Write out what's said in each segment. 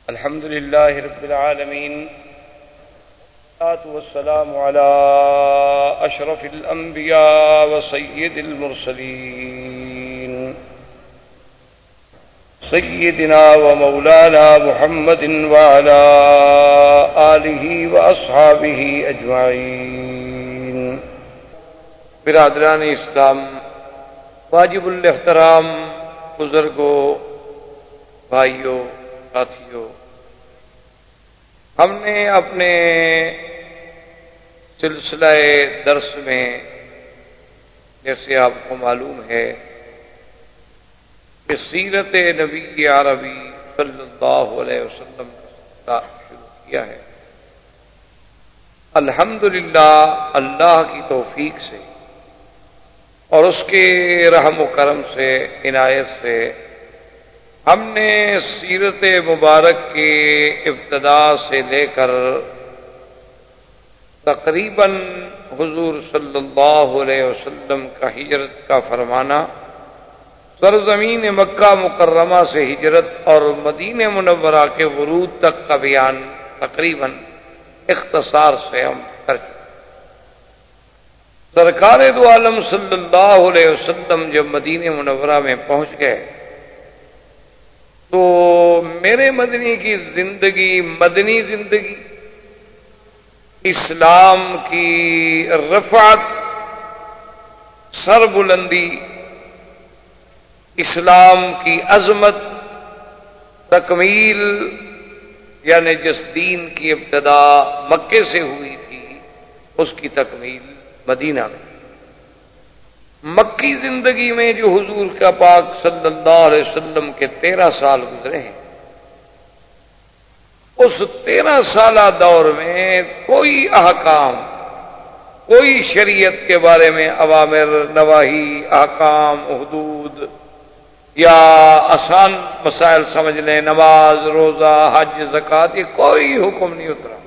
الحمد لله رب العالمين، والصلاة والسلام على أشرف الأنبياء وسيد المرسلين سيدنا ومولانا محمد وعلى آله وأصحابه أجمعين۔ برادران اسلام، واجب الاحترام بزرگوں، بھائیوں، ساتھیوں، ہم نے اپنے سلسلہ درس میں، جیسے آپ کو معلوم ہے کہ سیرت نبی عربی صلی اللہ علیہ وسلم کا شروع کیا ہے۔ الحمدللہ، اللہ کی توفیق سے اور اس کے رحم و کرم سے، عنایت سے، ہم نے سیرت مبارک کی ابتدا سے لے کر تقریباً حضور صلی اللہ علیہ وسلم کا ہجرت کا فرمانا، سرزمین مکہ مکرمہ سے ہجرت اور مدینہ منورہ کے ورود تک کا بیان تقریباً اختصار سے ہم کر چکے۔ سرکار دو عالم صلی اللہ علیہ وسلم جب مدینہ منورہ میں پہنچ گئے تو میرے مدنی کی زندگی، مدنی زندگی، اسلام کی رفعت، سربلندی، اسلام کی عظمت، تکمیل، یعنی جس دین کی ابتدا مکے سے ہوئی تھی اس کی تکمیل مدینہ میں، مکی زندگی میں جو حضور کا پاک صلی اللہ علیہ وسلم کے 13 سال گزرے ہیں، اس 13 سالہ دور میں کوئی احکام، کوئی شریعت کے بارے میں اوامر، نواہی، احکام، حدود یا آسان مسائل سمجھ لیں، نماز، روزہ، حج، زکوٰۃ، یہ کوئی حکم نہیں اترا۔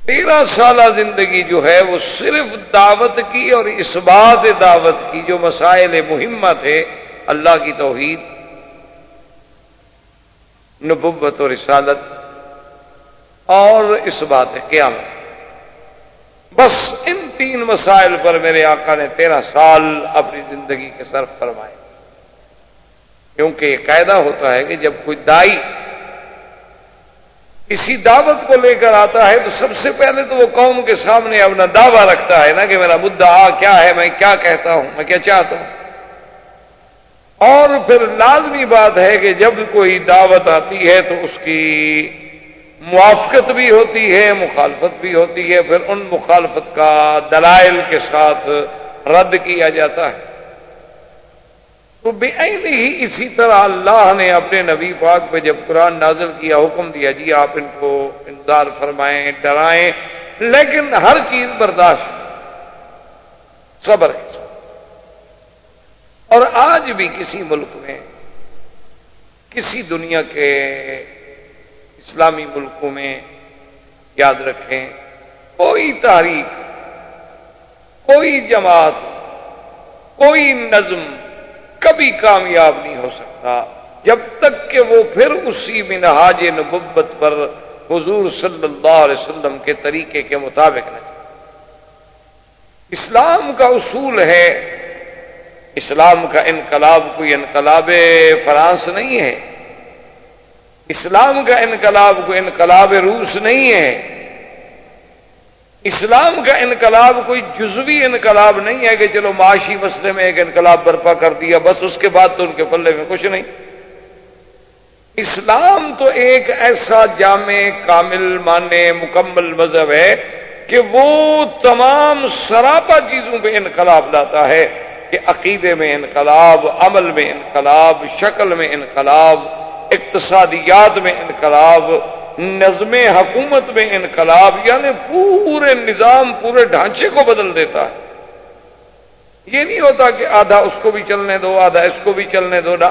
13 سالہ زندگی جو ہے وہ صرف دعوت کی اور اثبات دعوت کی، جو مسائل مہمہ تھے، اللہ کی توحید، نبوت و رسالت اور اثبات قیامت، بس ان 3 مسائل پر میرے آقا نے 13 سال اپنی زندگی کے صرف فرمائے۔ کیونکہ یہ قاعدہ ہوتا ہے کہ جب کوئی دائی کسی دعوت کو لے کر آتا ہے تو سب سے پہلے تو وہ قوم کے سامنے اپنا دعویٰ رکھتا ہے نا کہ میرا مدعا کیا ہے، میں کیا کہتا ہوں، میں کیا چاہتا ہوں۔ اور پھر لازمی بات ہے کہ جب کوئی دعوت آتی ہے تو اس کی موافقت بھی ہوتی ہے، مخالفت بھی ہوتی ہے، پھر ان مخالفت کا دلائل کے ساتھ رد کیا جاتا ہے۔ تو بعین ہی اسی طرح اللہ نے اپنے نبی پاک پہ جب قرآن نازل کیا، حکم دیا جی آپ ان کو انذار فرمائیں، ڈرائیں، لیکن ہر چیز برداشت، صبر کے ساتھ۔ اور آج بھی کسی ملک میں، کسی دنیا کے اسلامی ملکوں میں، یاد رکھیں، کوئی تحریک، کوئی جماعت، کوئی نظم کبھی کامیاب نہیں ہو سکتا جب تک کہ وہ پھر اسی منہاج نبوت پر حضور صلی اللہ علیہ وسلم کے طریقے کے مطابق نہ چلے۔ اسلام کا اصول ہے، اسلام کا انقلاب کوئی انقلاب فرانس نہیں ہے، اسلام کا انقلاب کوئی انقلاب روس نہیں ہے، اسلام کا انقلاب کوئی جزوی انقلاب نہیں ہے کہ چلو معاشی مسئلے میں ایک انقلاب برپا کر دیا بس اس کے بعد تو ان کے پلے میں کچھ نہیں۔ اسلام تو ایک ایسا جامع، کامل، معنی، مکمل مذہب ہے کہ وہ تمام سراپا چیزوں پہ انقلاب لاتا ہے، کہ عقیدے میں انقلاب، عمل میں انقلاب، شکل میں انقلاب، اقتصادیات میں انقلاب، نظم حکومت میں انقلاب، یعنی پورے نظام، پورے ڈھانچے کو بدل دیتا ہے۔ یہ نہیں ہوتا کہ آدھا اس کو بھی چلنے دو، آدھا اس کو بھی چلنے دو، نہ،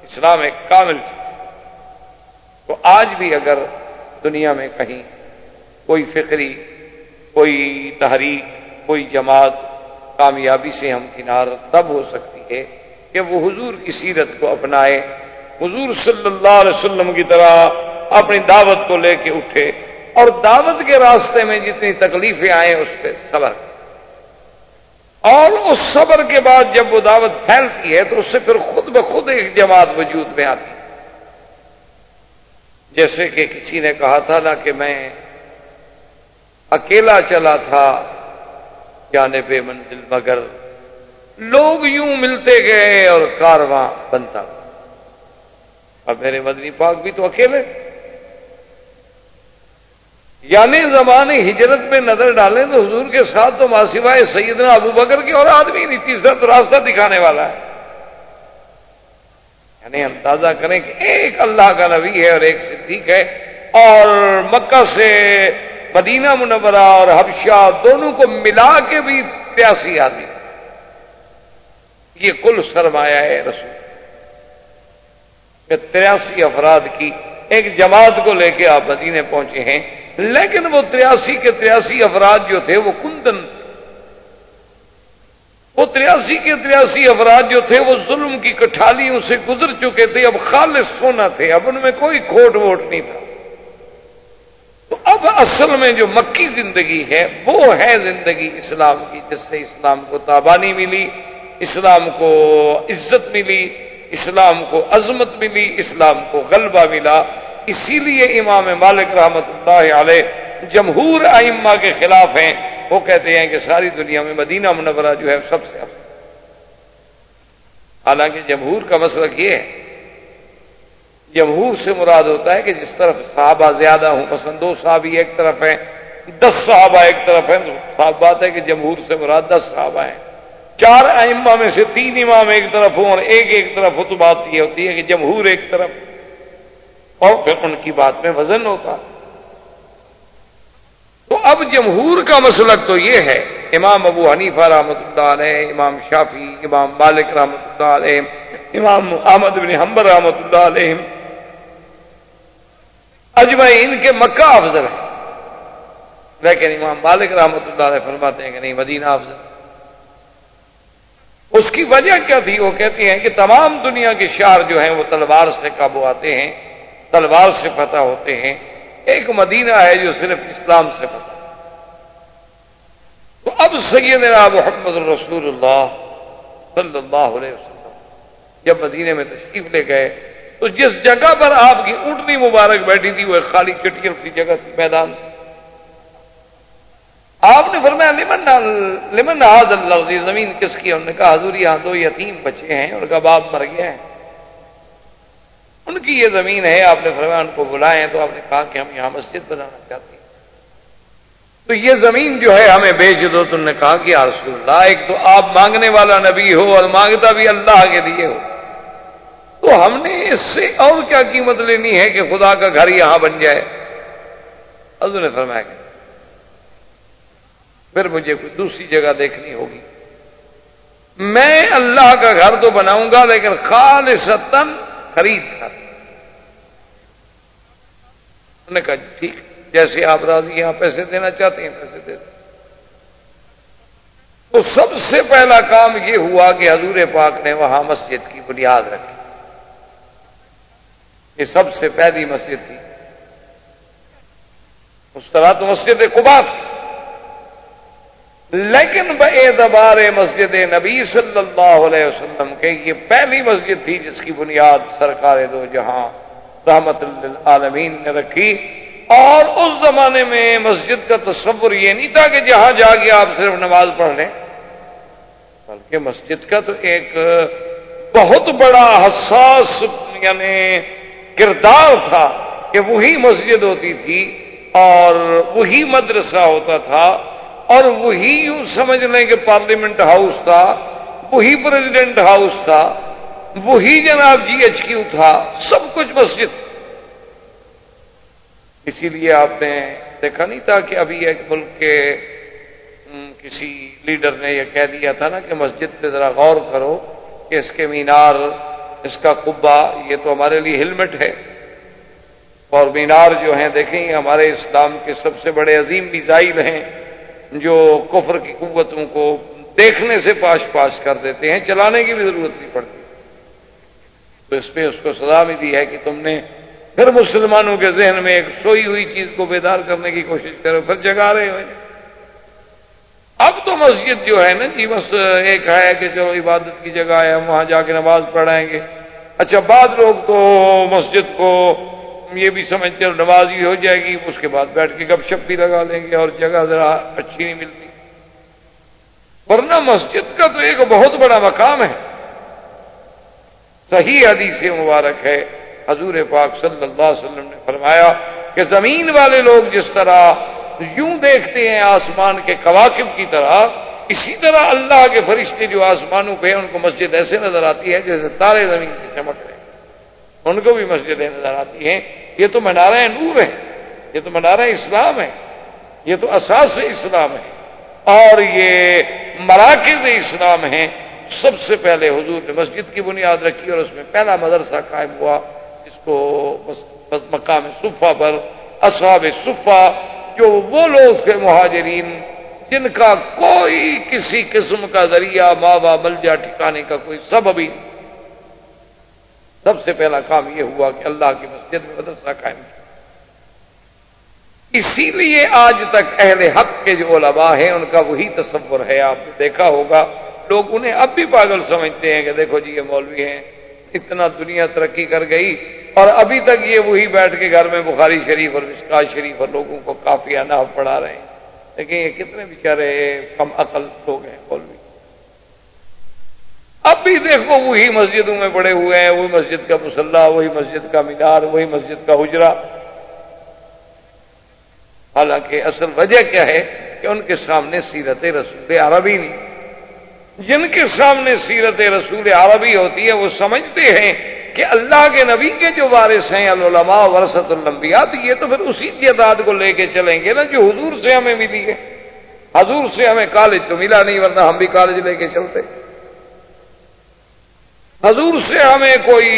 اسلام ایک کامل چیز ہے۔ تو آج بھی اگر دنیا میں کہیں کوئی فکری، کوئی تحریک، کوئی جماعت کامیابی سے ہمکنار تب ہو سکتی ہے کہ وہ حضور کی سیرت کو اپنائے، حضور صلی اللہ علیہ وسلم کی طرح اپنی دعوت کو لے کے اٹھے، اور دعوت کے راستے میں جتنی تکلیفیں آئیں اس پہ صبر، اور اس صبر کے بعد جب وہ دعوت پھیلتی ہے تو اس سے پھر خود بخود ایک جماعت وجود میں آتی ہے۔ جیسے کہ کسی نے کہا تھا نا کہ میں اکیلا چلا تھا جانب منزل، مگر لوگ یوں ملتے گئے اور کارواں بنتا گیا۔ اب میرے مدنی پاک بھی تو اکیلے، یعنی زمانے ہجرت میں نظر ڈالیں تو حضور کے ساتھ تو ماسوائے سیدنا ابو بکر کے اور آدمی نہیں، تیسرا تو راستہ دکھانے والا ہے۔ یعنی اندازہ کریں کہ ایک اللہ کا نبی ہے اور ایک صدیق ہے، اور مکہ سے مدینہ منورہ اور حبشہ دونوں کو ملا کے بھی 83 آدمی، یہ کل سرمایہ ہے رسول کہ 83 افراد کی ایک جماعت کو لے کے آپ مدینے پہنچے ہیں۔ لیکن وہ 83 کے 83 افراد جو تھے وہ کندن تھے، وہ 83 کے 83 افراد جو تھے وہ ظلم کی کٹھالیوں سے گزر چکے تھے، اب خالص سونا تھے، اب ان میں کوئی کھوٹ ووٹ نہیں تھا۔ تو اب اصل میں جو مکی زندگی ہے وہ ہے زندگی اسلام کی، جس سے اسلام کو تابانی ملی، اسلام کو عزت ملی، اسلام کو عظمت ملی، اسلام کو غلبہ ملا۔ اسی لیے امام مالک رحمۃ اللہ علیہ جمہور ائمہ کے خلاف ہیں، وہ کہتے ہیں کہ ساری دنیا میں مدینہ منورہ جو ہے سب سے افضل۔ حالانکہ جمہور کا مسلک یہ ہے، جمہور سے مراد ہوتا ہے کہ جس طرف صحابہ زیادہ ہوں، مثلا 2 صحابی ایک طرف ہیں، 10 صحابہ ایک طرف ہیں، تو صاف بات ہے کہ جمہور سے مراد 10 صحابہ ہیں۔ 4 ائمہ میں سے 3 امام ایک طرف ہوں اور ایک طرف ہو، تو بات یہ ہوتی ہے کہ جمہور ایک طرف، اور پھر ان کی بات میں وزن ہوتا۔ تو اب جمہور کا مسلک تو یہ ہے، امام ابو حنیفہ رحمۃ اللہ علیہ، امام شافعی، امام مالک رحمۃ اللہ علیہ، امام احمد بن حنبل رحمۃ اللہ علیہ، اجمعین کے مکہ افضل ہے، لیکن امام مالک رحمۃ اللہ علیہ فرماتے ہیں کہ نہیں، مدینہ افضل۔ اس کی وجہ کیا تھی؟ وہ کہتے ہیں کہ تمام دنیا کے شہر جو ہیں وہ تلوار سے قابو آتے ہیں، تلوار سے فتح ہوتے ہیں، ایک مدینہ ہے جو صرف اسلام سے فتح۔ تو اب سیدنا محمد رسول اللہ صلی اللہ علیہ وسلم جب مدینے میں تشریف لے گئے تو جس جگہ پر آپ کی اونٹنی مبارک بیٹھی تھی وہ ایک خالی چٹیل سی جگہ تھی، میدان۔ آپ نے فرمایا لمن هذا الارض، زمین کس کی؟ انہوں نے کہا حضور یہاں 2 یتیم بچے ہیں، ان کا باپ مر گیا ہے، ان کی یہ زمین ہے۔ آپ نے فرمایا ان کو بلائیں، تو آپ نے کہا کہ ہم یہاں مسجد بنانا چاہتے ہیں، تو یہ زمین جو ہے ہمیں بیچ دو۔ تو انہوں نے کہا کہ یا رسول اللہ، ایک تو آپ مانگنے والا نبی ہو اور مانگتا بھی اللہ کے لیے ہو، تو ہم نے اس سے اور کیا قیمت لینی ہے کہ خدا کا گھر یہاں بن جائے؟ حضور نے فرمایا کہ پھر مجھے کوئی دوسری جگہ دیکھنی ہوگی، میں اللہ کا گھر تو بناؤں گا لیکن خالصتاً خرید کر۔ انہوں نے کہا ٹھیک، جیسے آپ راضی ہیں، آپ پیسے دینا چاہتے ہیں پیسے دے دیں۔ تو سب سے پہلا کام یہ ہوا کہ حضور پاک نے وہاں مسجد کی بنیاد رکھی، یہ سب سے پہلی مسجد تھی۔ اس طرح تو مسجد قباء تھی، لیکن باعتبار مسجد نبی صلی اللہ علیہ وسلم کے یہ پہلی مسجد تھی جس کی بنیاد سرکار دو جہاں رحمت للعالمین نے رکھی۔ اور اس زمانے میں مسجد کا تصور یہ نہیں تھا کہ جہاں جا کے آپ صرف نماز پڑھ لیں، بلکہ مسجد کا تو ایک بہت بڑا حساس یعنی کردار تھا کہ وہی مسجد ہوتی تھی اور وہی مدرسہ ہوتا تھا اور وہی یوں سمجھ لیں کہ پارلیمنٹ ہاؤس تھا، وہی پریزیڈنٹ ہاؤس تھا، وہی جناب GHQ تھا، سب کچھ مسجد۔ اسی لیے آپ نے دیکھا نہیں تھا کہ ابھی ایک ملک کے کسی لیڈر نے یہ کہہ دیا تھا نا کہ مسجد پہ ذرا غور کرو کہ اس کے مینار، اس کا قبہ، یہ تو ہمارے لیے ہیلمٹ ہے، اور مینار جو ہیں دیکھیں ہمارے اسلام کے سب سے بڑے عظیم میزائل ہیں جو کفر کی قوتوں کو دیکھنے سے پاش پاش کر دیتے ہیں، چلانے کی بھی ضرورت نہیں پڑتی۔ تو اس پہ اس کو سزا بھی دی ہے کہ تم نے پھر مسلمانوں کے ذہن میں ایک سوئی ہوئی چیز کو بیدار کرنے کی کوشش کرو، پھر جگا رہے ہو۔ اب تو مسجد جو ہے نا جی بس ایک ہے کہ چلو عبادت کی جگہ ہے، ہم وہاں جا کے نماز پڑھائیں گے۔ اچھا بعض لوگ تو مسجد کو یہ بھی سمجھتے ہیں نماز ہی ہو جائے گی، اس کے بعد بیٹھ کے گپ شپ بھی لگا لیں گے اور جگہ ذرا اچھی نہیں ملتی، ورنہ مسجد کا تو ایک بہت بڑا مقام ہے۔ صحیح حدیث مبارک ہے، حضور پاک صلی اللہ علیہ وسلم نے فرمایا کہ زمین والے لوگ جس طرح یوں دیکھتے ہیں آسمان کے کواکب کی طرح، اسی طرح اللہ کے فرشتے جو آسمانوں پہ ہیں ان کو مسجد ایسے نظر آتی ہے جیسے تارے زمین پہ چمک رہے ہیں، ان کو بھی مسجدیں نظر آتی ہیں۔ یہ تو منارہ نور ہے، یہ تو منارہ اسلام ہے، یہ تو اساس اسلام ہے، اور یہ مراکز اسلام ہیں۔ سب سے پہلے حضور نے مسجد کی بنیاد رکھی اور اس میں پہلا مدرسہ قائم ہوا، جس کو مقام صفہ پر اصحاب صفہ، جو وہ لوگ تھے مہاجرین جن کا کوئی کسی قسم کا ذریعہ ماوا ملجا ٹھکانے کا کوئی سبب ہی، سب سے پہلا کام یہ ہوا کہ اللہ کی مسجد میں مدرسہ قائم کیا۔ اسی لیے آج تک اہل حق کے جو علماء ہیں ان کا وہی تصور ہے۔ آپ نے دیکھا ہوگا لوگ انہیں اب بھی پاگل سمجھتے ہیں کہ دیکھو جی یہ مولوی ہیں، اتنا دنیا ترقی کر گئی اور ابھی تک یہ وہی بیٹھ کے گھر میں بخاری شریف اور مشکات شریف اور لوگوں کو کافیہ نحو پڑھا رہے ہیں۔ لیکن یہ کتنے بیچارے کم عقل لوگ ہیں مولوی، اب بھی دیکھو وہی مسجدوں میں پڑے ہوئے ہیں، وہی مسجد کا مصلی، وہی مسجد کا مینار، وہی مسجد کا حجرہ۔ حالانکہ اصل وجہ کیا ہے کہ ان کے سامنے سیرت رسول عربی نہیں۔ جن کے سامنے سیرت رسول عربی ہوتی ہے وہ سمجھتے ہیں کہ اللہ کے نبی کے جو وارث ہیں العلماء ورثۃ الانبیاء، تو یہ تو پھر اسی تعداد کو لے کے چلیں گے نا جو حضور سے ہمیں ملی ہے۔ حضور سے ہمیں کالج تو ملا نہیں، ورنہ ہم بھی کالج لے کے چلتے۔ حضور سے ہمیں کوئی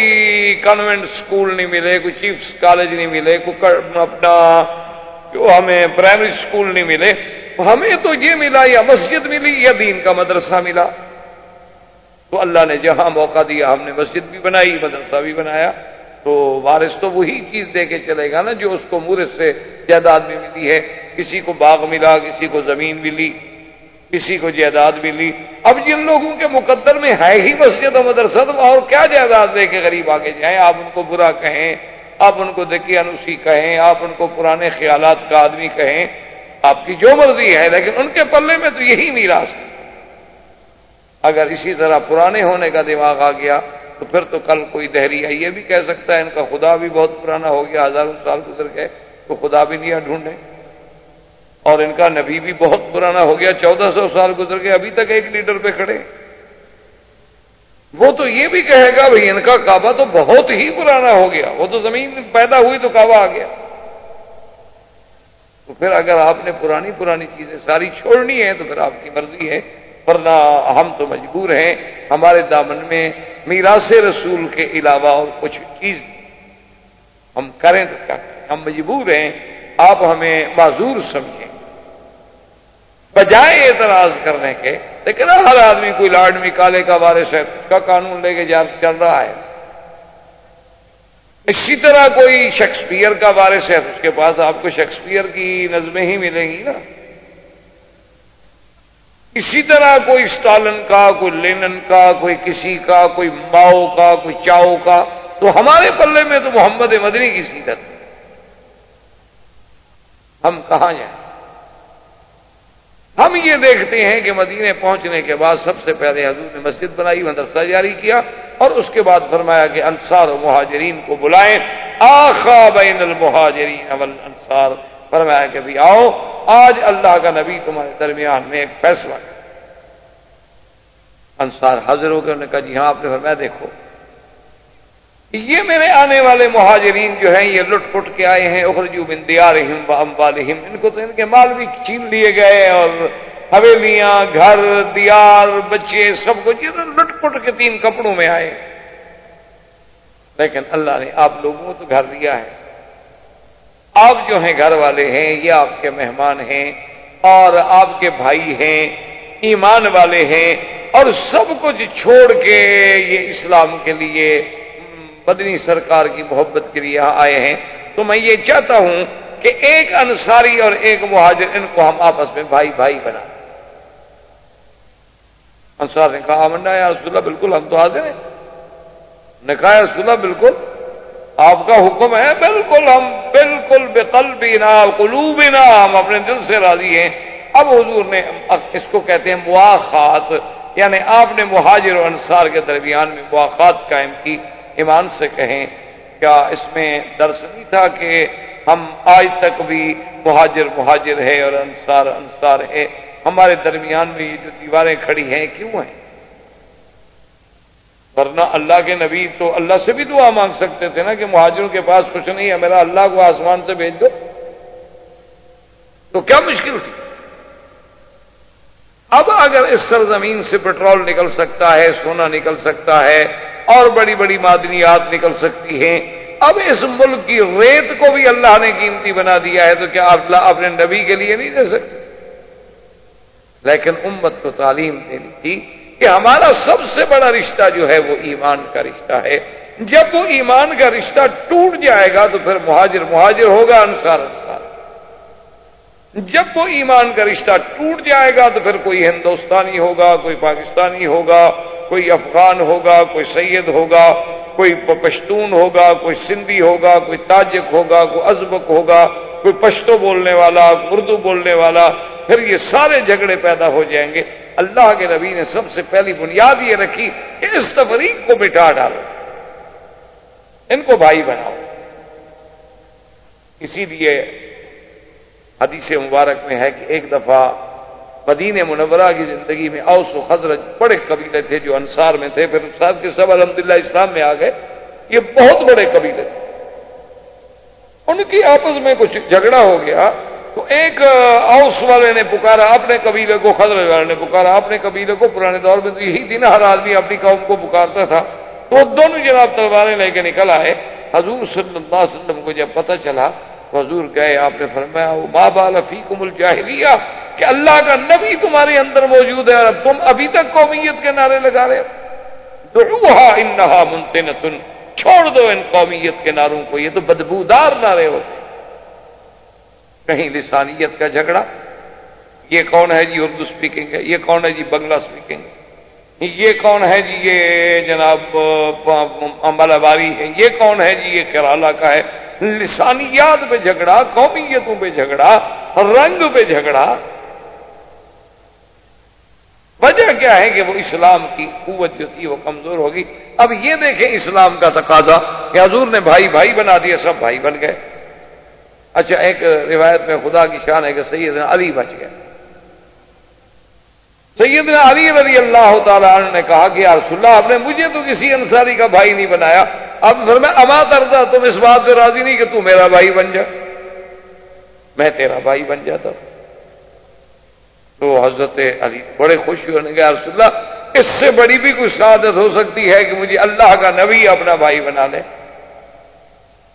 کانوینٹ سکول نہیں ملے، کوئی چیفز کالج نہیں ملے، کوئی اپنا جو ہمیں پرائمری سکول نہیں ملے، ہمیں تو یہ ملا یا مسجد ملی یا دین کا مدرسہ ملا۔ تو اللہ نے جہاں موقع دیا ہم نے مسجد بھی بنائی، مدرسہ بھی بنایا، تو وارث تو وہی چیز دے کے چلے گا نا جو اس کو مورث سے جائیداد میں ملی ہے۔ کسی کو باغ ملا، کسی کو زمین ملی، کسی کو جائیداد ملی۔ اب جن لوگوں کے مقدر میں ہے ہی مسجد و مدرسہ، تو اور کیا جائیداد دے کے غریب آگے جائیں؟ آپ ان کو برا کہیں، آپ ان کو دقیانوسی کہیں، آپ ان کو پرانے خیالات کا آدمی کہیں، آپ کی جو مرضی ہے، لیکن ان کے پلے میں تو یہی میراث ہے۔ اگر اسی طرح پرانے ہونے کا دماغ آ گیا تو پھر تو کل کوئی دہریہ یہ بھی کہہ سکتا ہے ان کا خدا بھی بہت پرانا ہو گیا، ہزاروں سال گزر گئے تو خدا بھی نہیں ڈھونڈے، اور ان کا نبی بھی بہت پرانا ہو گیا، 1400 سال گزر گئے، ابھی تک ایک لیڈر پہ کھڑے۔ وہ تو یہ بھی کہے گا بھئی ان کا کعبہ تو بہت ہی پرانا ہو گیا، وہ تو زمین پیدا ہوئی تو کعبہ آ گیا۔ تو پھر اگر آپ نے پرانی چیزیں ساری چھوڑنی ہیں تو پھر آپ کی مرضی ہے، ورنہ ہم تو مجبور ہیں، ہمارے دامن میں میراث رسول کے علاوہ اور کچھ چیز ہم کریں تو کیا کریں، ہم مجبور ہیں۔ آپ ہمیں معذور سمجھیں بجائے اعتراض کرنے کے، لیکن ہر آدمی کوئی لارڈ مکالے کا وارث ہے، اس کا قانون لے کے چل رہا ہے۔ اسی طرح کوئی شیکسپیئر کا وارث ہے تو اس کے پاس آپ کو شیکسپیئر کی نظمیں ہی ملیں گی نا۔ اسی طرح کوئی اسٹالن کا، کوئی لینن کا، کوئی کسی کا، کوئی ماؤ کا، کوئی چاؤ کا، تو ہمارے پلے میں تو محمد مدنی کی سیرت ہے۔ ہم کہاں جائیں؟ ہم یہ دیکھتے ہیں کہ مدینے پہنچنے کے بعد سب سے پہلے حضور نے مسجد بنائی، مدرسہ جاری کیا، اور اس کے بعد فرمایا کہ انصار و مہاجرین کو بلائیں، آخا بین المہاجرین والانصار، فرمایا کہ بھی آؤ آج اللہ کا نبی تمہارے درمیان میں ایک فیصلہ ہے۔ انصار حاضر ہو کے انہوں نے کہا جی ہاں۔ آپ نے فرمایا دیکھو یہ میرے آنے والے مہاجرین جو ہیں یہ لٹ پٹ کے آئے ہیں، اخرجوا من دیارہم واموالہم، ان کو تو ان کے مال بھی چھین لیے گئے اور حویلیاں، گھر، دیار، بچے، سب کچھ، یہ تو لٹ پٹ کے 3 کپڑوں میں آئے، لیکن اللہ نے آپ لوگوں کو تو گھر دیا ہے، آپ جو ہیں گھر والے ہیں، یہ آپ کے مہمان ہیں اور آپ کے بھائی ہیں، ایمان والے ہیں، اور سب کچھ چھوڑ کے یہ اسلام کے لیے مدنی سرکار کی محبت کے لیے یہاں آئے ہیں، تو میں یہ چاہتا ہوں کہ ایک انصاری اور ایک مہاجر، ان کو ہم آپس میں بھائی بھائی بنا۔ انصار نے کہا آمنا یا رسول اللہ، بالکل ہم تو حاضر ہیں۔ نے کہا یا رسول اللہ بالکل آپ کا حکم ہے، بالکل ہم بالکل بقلبنا قلوبنا، ہم اپنے دل سے راضی ہیں۔ اب حضور نے اس کو کہتے ہیں مواخات، یعنی آپ نے مہاجر و انصار کے درمیان میں مواخات قائم کی۔ ایمان سے کہیں کیا اس میں درس نہیں تھا کہ ہم آج تک بھی مہاجر مہاجر ہے اور انصار انصار ہے؟ ہمارے درمیان میں یہ جو دیواریں کھڑی ہیں کیوں ہیں؟ ورنہ اللہ کے نبی تو اللہ سے بھی دعا مانگ سکتے تھے نا کہ مہاجروں کے پاس کچھ نہیں ہے، میرا اللہ کو آسمان سے بھیج دو، تو کیا مشکل تھی؟ اب اگر اس سرزمین سے پٹرول نکل سکتا ہے، سونا نکل سکتا ہے اور بڑی بڑی معدنیات نکل سکتی ہیں، اب اس ملک کی ریت کو بھی اللہ نے قیمتی بنا دیا ہے، تو کیا اللہ اپنے نبی کے لیے نہیں دے سکتے؟ لیکن امت کو تعلیم دینی تھی کہ ہمارا سب سے بڑا رشتہ جو ہے وہ ایمان کا رشتہ ہے۔ جب وہ ایمان کا رشتہ ٹوٹ جائے گا تو پھر مہاجر مہاجر ہوگا، انصار انصار۔ جب وہ ایمان کا رشتہ ٹوٹ جائے گا تو پھر کوئی ہندوستانی ہوگا، کوئی پاکستانی ہوگا، کوئی افغان ہوگا، کوئی سید ہوگا، کوئی پشتون ہوگا، کوئی سندھی ہوگا، کوئی تاجک ہوگا، کوئی ازبک ہوگا، کوئی پشتو بولنے والا، اردو بولنے والا، پھر یہ سارے جھگڑے پیدا ہو جائیں گے۔ اللہ کے نبی نے سب سے پہلی بنیاد یہ رکھی کہ اس تفریق کو مٹا ڈالو، ان کو بھائی بناؤ۔ اسی لیے حدیث مبارک میں ہے کہ ایک دفعہ مدینہ منورہ کی زندگی میں اوس و خزرج بڑے قبیلے تھے جو انصار میں تھے، پھر سب کے سب الحمدللہ اسلام میں آ گئے، یہ بہت بڑے قبیلے تھے۔ ان کی آپس میں کچھ جھگڑا ہو گیا تو ایک اوس والے نے پکارا اپنے قبیلے کو، خزرج والے نے پکارا اپنے قبیلے کو۔ پرانے دور میں تو یہی تھی نا، ہر آدمی اپنی قوم کو پکارتا تھا۔ تو دونوں جناب تلواریں لے کے نکل آئے۔ حضور صلی اللہ علیہ وسلم کو جب پتہ چلا تو حضور گئے، آپ نے فرمایا ما بال فیکم الجاہلیہ، کہ اللہ کا نبی تمہارے اندر موجود ہے اور تم ابھی تک قومیت کے نعرے لگا رہے ہو۔ دعوہا انہا منتنۃ، چھوڑ دو ان قومیت کے نعروں کو، یہ تو بدبودار نعرے ہوتے ہیں۔ کہیں لسانیت کا جھگڑا، یہ کون ہے جی اردو سپیکنگ ہے، یہ کون ہے جی بنگلہ سپیکنگ ہے، یہ کون ہے جی یہ جناب مالاباری ہے، یہ کون ہے جی یہ کیرالہ کا ہے۔ لسانیات پہ جھگڑا، قومیتوں پہ جھگڑا، رنگ پہ جھگڑا، وجہ کیا ہے کہ وہ اسلام کی قوت جو تھی وہ کمزور ہوگی۔ اب یہ دیکھیں اسلام کا تقاضا کہ حضور نے بھائی بھائی بنا دیا، سب بھائی بن گئے۔ اچھا ایک روایت میں خدا کی شان ہے کہ سیدنا علی بچ گئے۔ سیدنا علی رضی اللہ تعالیٰ عنہ نے کہا کہ یا رسول اللہ آپ نے مجھے تو کسی انصاری کا بھائی نہیں بنایا، اب فرمایا اما ترضا، تم اس بات پہ راضی نہیں کہ تو میرا بھائی بن جا، میں تیرا بھائی بن جاتا۔ تو حضرت علی بڑے خوش ہوئے، نے کہا یا رسول اللہ اس سے بڑی بھی کوئی سعادت ہو سکتی ہے کہ مجھے اللہ کا نبی اپنا بھائی بنا لے۔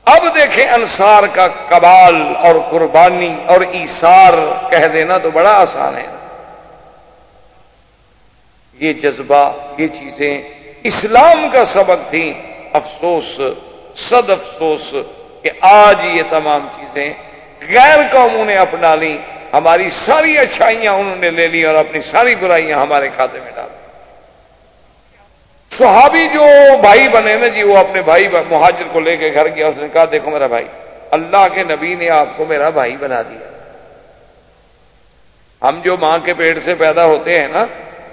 اب دیکھیں انصار کا کمال اور قربانی اور ایثار کہہ دینا تو بڑا آسان ہے۔ یہ جذبہ، یہ چیزیں اسلام کا سبق تھیں۔ افسوس، صد افسوس کہ آج یہ تمام چیزیں غیر قوموں نے اپنا لیں، ہماری ساری اچھائیاں انہوں نے لے لی اور اپنی ساری برائیاں ہمارے کھاتے میں ڈال دی۔ صحابی جو بھائی بنے نا جی، وہ اپنے بھائی مہاجر کو لے کے گھر گیا، اس نے کہا دیکھو میرا بھائی، اللہ کے نبی نے آپ کو میرا بھائی بنا دیا۔ ہم جو ماں کے پیٹ سے پیدا ہوتے ہیں نا،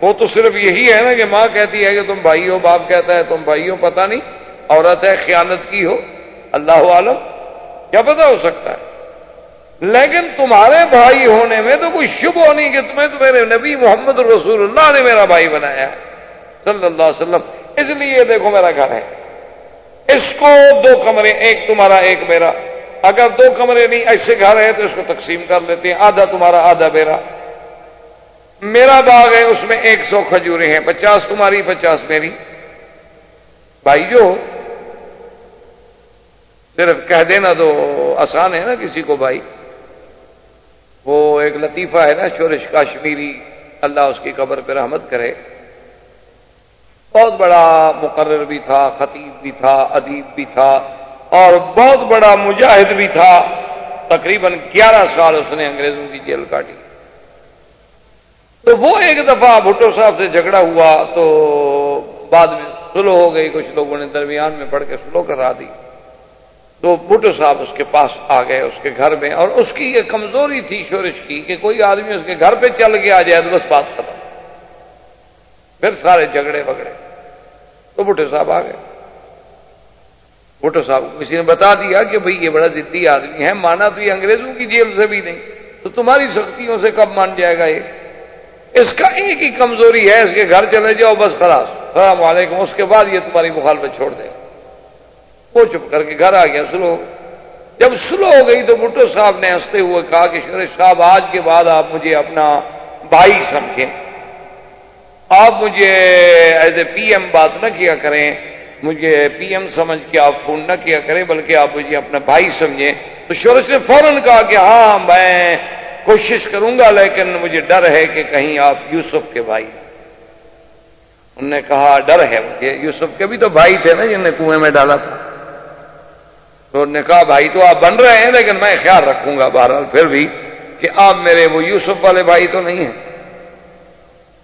وہ تو صرف یہی ہے نا کہ ماں کہتی ہے کہ تم بھائی ہو، باپ کہتا ہے تم بھائی ہو، پتہ نہیں عورت ہے خیانت کی ہو، اللہ عالم، کیا پتہ ہو سکتا ہے۔ لیکن تمہارے بھائی ہونے میں تو کوئی شبہ نہیں کہ تمہیں تو میرے نبی محمد رسول اللہ نے میرا بھائی بنایا ہے صلی اللہ علیہ وسلم۔ اس لیے دیکھو میرا گھر ہے، اس کو 2 کمرے، ایک تمہارا ایک میرا، اگر 2 کمرے نہیں ایسے گھر ہے تو اس کو تقسیم کر لیتے ہیں، آدھا تمہارا آدھا میرا۔ میرا باغ ہے اس میں 100 کھجوریں ہیں، 50 تمہاری 50 میری۔ بھائی جو صرف کہہ دینا تو آسان ہے نا کسی کو بھائی۔ وہ ایک لطیفہ ہے نا شورش کاشمیری، اللہ اس کی قبر پہ رحمت کرے، بہت بڑا مقرر بھی تھا، خطیب بھی تھا، ادیب بھی تھا، اور بہت بڑا مجاہد بھی تھا۔ تقریباً 11 سال اس نے انگریزوں کی جیل کاٹی۔ تو وہ ایک دفعہ بھٹو صاحب سے جھگڑا ہوا تو بعد میں سلو ہو گئی، کچھ لوگوں نے درمیان میں پڑھ کے سلو کرا دی۔ تو بھٹو صاحب اس کے پاس آ گئے، اس کے گھر میں، اور اس کی یہ کمزوری تھی شورش کی کہ کوئی آدمی اس کے گھر پہ چل کے آ جائے تو بس بات ختم، پھر سارے جھگڑے بگڑے۔ تو بھٹو صاحب آ گئے۔ بھٹو صاحب کو کسی نے بتا دیا کہ بھئی یہ بڑا ضدی آدمی ہے، مانا تو یہ انگریزوں کی جیل سے بھی نہیں، تو تمہاری سختیوں سے کب مان جائے گا یہ؟ اس کا ایک ہی کمزوری ہے، اس کے گھر چلے جاؤ بس خلاص، السلام علیکم، اس کے بعد یہ تمہاری مخالفت چھوڑ دے گا۔ وہ چپ کر کے گھر آ گیا، سلو ہو گئی۔ جب سلو ہو گئی تو بھٹو صاحب نے ہنستے ہوئے کہا کہ شورش صاحب آج کے بعد آپ مجھے اپنا بھائی سمجھیں، آپ مجھے ایز اے پی ایم بات نہ کیا کریں، مجھے پی ایم سمجھ کے آپ فون نہ کیا کریں، بلکہ آپ مجھے اپنا بھائی سمجھیں۔ تو شورش نے فوراً کہا کہ ہاں میں کوشش کروں گا، لیکن مجھے ڈر ہے کہ کہیں آپ یوسف کے بھائی۔ انہوں نے کہا ڈر ہے مجھے، یوسف کے بھی تو بھائی تھے نا جن نے کنویں میں ڈالا تھا۔ تو انہوں نے کہا بھائی تو آپ بن رہے ہیں، لیکن میں خیال رکھوں گا بہرحال پھر بھی کہ آپ میرے وہ یوسف والے بھائی تو نہیں ہیں۔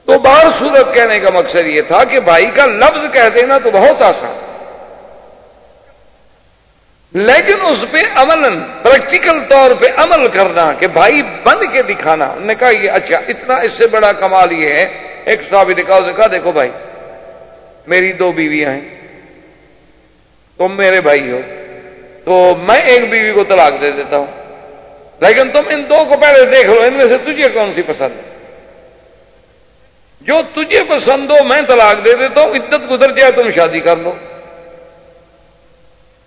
تو بہر صورت کہنے کا مقصد یہ تھا کہ بھائی کا لفظ کہہ دینا تو بہت آسان، لیکن اس پہ عملاً پریکٹیکل طور پہ عمل کرنا کہ بھائی بن کے دکھانا۔ انہوں نے کہا یہ اچھا، اتنا اس سے بڑا کمال یہ ہے، ایک صحابی نے کہا دیکھو بھائی میری 2 بیویاں ہیں، تم میرے بھائی ہو، تو میں ایک بیوی کو طلاق دے دیتا ہوں، لیکن تم ان 2 کو پہلے دیکھ لو، ان میں سے تجھے کون سی پسند ہے؟ جو تجھے پسند ہو میں طلاق دے دیتا ہوں، عدت گزر جائے تم شادی کر لو۔